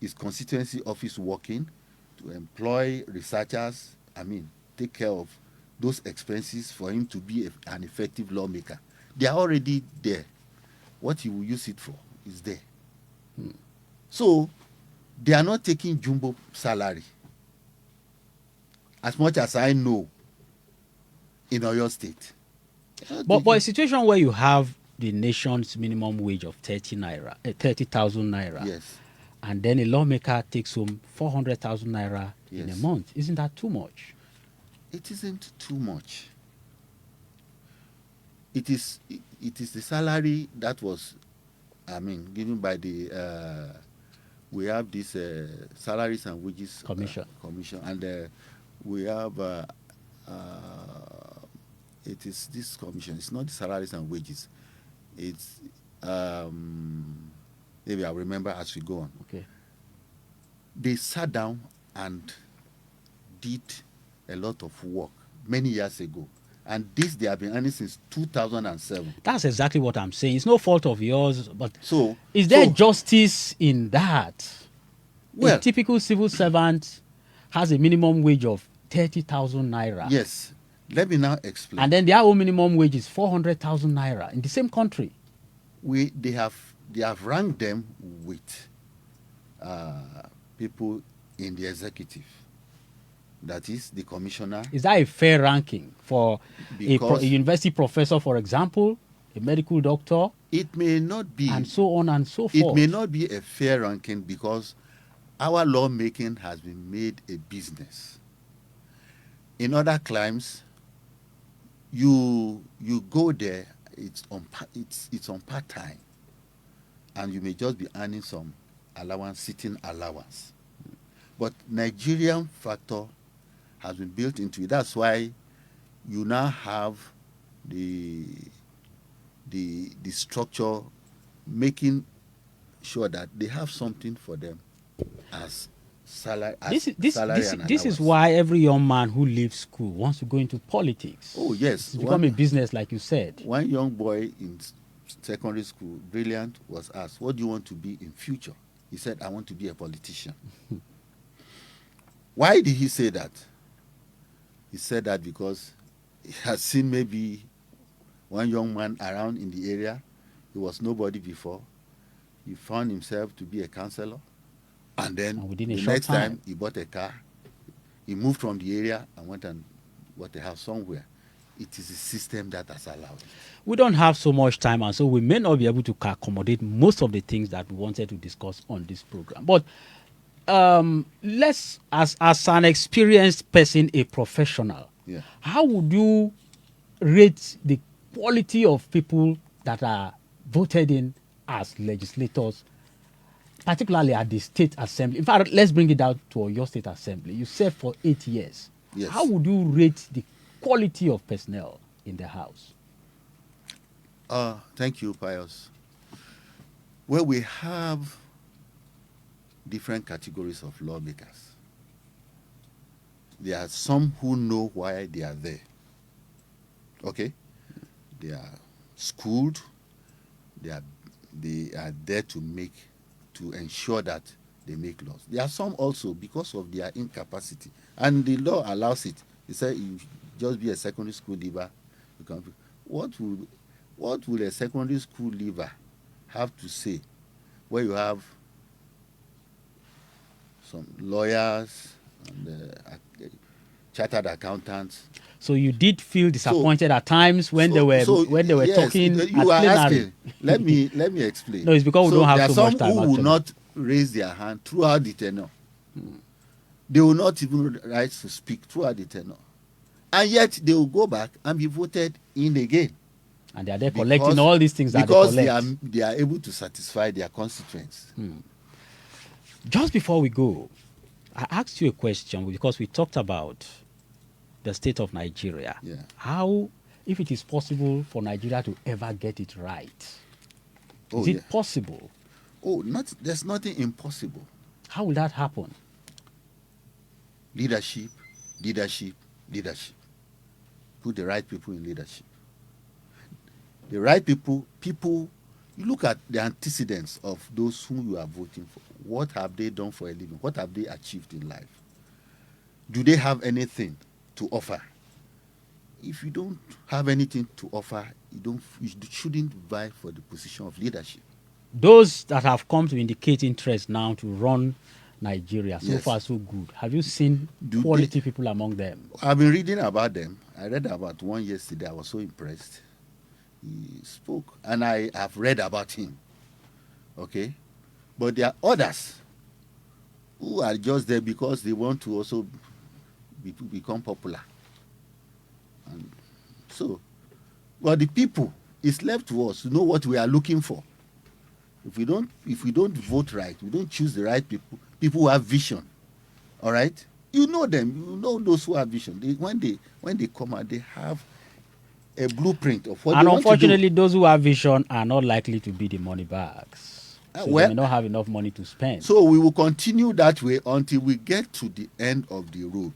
his constituency office working, to employ researchers, take care of those expenses for him to be an effective lawmaker. They are already there. What he will use it for is there. So they are not taking jumbo salary. As much as I know in Oyo State. But a situation where you have the nation's minimum wage of 30,000 naira. Yes. and then a lawmaker takes home 400,000 naira in a Yes. month. Isn't that too much? It isn't too much. It is the salary that was, given by the. We have this salaries and wages Commission. commission, and we have it is this commission. It's not the salaries and wages. It's maybe I'll remember as we go on. Okay. They sat down and did a lot of work many years ago, and this they have been earning since 2007. That's exactly what I'm saying. It's no fault of yours, but So is there so- justice in that? Well- a typical civil servant has a minimum wage of 30,000 naira. Yes. Let me now explain. And then their own minimum wage is 400,000 naira in the same country. They have ranked them with people in the executive. That is the commissioner. Is that a fair ranking for Because- a university professor, for example, a medical doctor, It may not be. and so on and so It forth? may not be a fair ranking because our lawmaking has been made a business. In other climes, you go there, it's on part time, and you may just be earning some allowance, sitting allowance. But Nigerian factor has been built into it. That's why you now have the structure making sure that they have something for them as salary. This is why every young man who leaves school wants to go into politics. Oh yes, It's become a business, like you said. One young boy in secondary school, brilliant, was asked, "What do you want to be in future?" He said, "I want to be a politician." Why did he say that? He said that because he had seen maybe one young man around in the area. He was nobody before. He found himself to be a councillor, and then And within a the short next time. time he bought a car. He moved from the area and went and bought a house somewhere. It is a system that has allowed it. We don't have so much time, and so we may not be able to accommodate most of the things that we wanted to discuss on this program. But let's, as an experienced person, a professional, Yeah. how would you rate the quality of people that are voted in as legislators, particularly at the state assembly? In fact, let's bring it down to your state assembly. You served for 8 years. Yes. How would you rate the quality of personnel in the house? Thank you, Pius. Well, we have different categories of lawmakers. There are some who know why they are there. Okay? They are schooled. They are there to ensure that they make laws. There are some also because of their incapacity, and the law allows it. It says you just be a secondary school leaver. You can. What will a secondary school leaver have to say where you have some lawyers and chartered accountants? So you did feel disappointed at times when they were yes, talking You at are plenary. asking. Let me explain. No, it's because we don't have there are so much some time, who will actually. not raise their hand throughout the tenure. They will not even rise to speak throughout the tenure, and yet they will go back and be voted in again. And they are there collecting all these things that they because collect. they are able to satisfy their constituents. Just before we go, I asked you a question because we talked about the state of Nigeria. Yeah. How, if it is possible for Nigeria to ever get it right, Oh, is it yeah. possible? There's nothing impossible. How will that happen? Leadership. Put the right people in leadership. The right people, you look at the antecedents of those whom you are voting for. What have they done for a living? What have they achieved in life? Do they have anything to offer? If you don't have anything to offer, you shouldn't vie for the position of leadership. Those that have come to indicate interest now to run Nigeria, so Yes. far so good. Have you seen Do quality people among them? I've been reading about them. I read about one yesterday. I was so impressed. He spoke, and I have read about him. Okay? But there are others who are just there because they want to also become popular. And so, but the people, it's left to us to know what we are looking for. If we don't vote right, we don't choose the right people who have vision. All right, you know them. You know those who have vision. When they come out, they have a blueprint of what. And they unfortunately, want to do. those who have vision are not likely to be the money bags. So Well, they may not have enough money to spend. So we will continue that way until we get to the end of the road.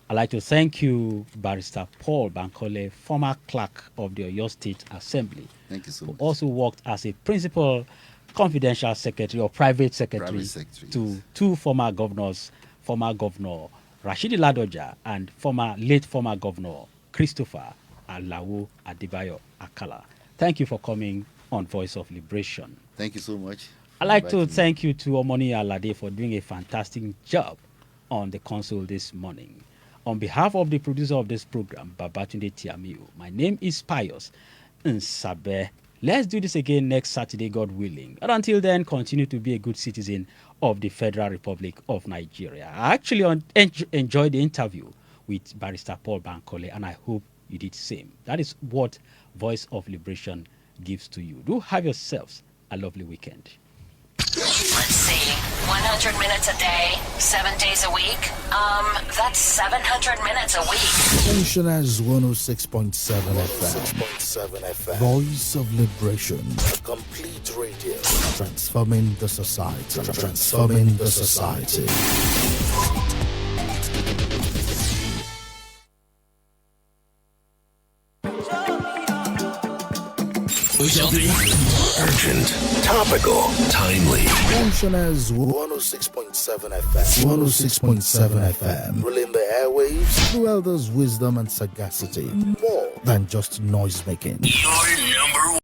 I'd like to thank you, Barrister Paul Bankole, former clerk of the Oyo State Assembly. Thank you so who much. also worked as a principal confidential secretary or private secretary, to two former governors, former Governor Rashidi Ladoja and late former Governor Christopher Alawo Adebayo Akala. Thank you for coming on Voice of Liberation. Thank you so much. I'd like to thank you to Omoni Alade for doing a fantastic job on the console this morning. On behalf of the producer of this program, Babatunde Tiamiu, my name is Pius Nsabe. Let's do this again next Saturday, God willing. And until then, continue to be a good citizen of the Federal Republic of Nigeria. I actually enjoyed the interview with Barrister Paul Bankole, and I hope you did the same. That is what Voice of Liberation gives to you. Do have yourselves a lovely weekend. Let's see. 100 minutes a day, 7 days a week. That's 700 minutes a week. Pensioners 106.7 FM. Voice of Liberation. A complete radio. Transforming the society. Transforming the society. Urgent, topical, timely. Pensioners 106.7 FM. 106.7 FM. Ruling the airwaves through elders' wisdom and sagacity. More than just noise making. Your number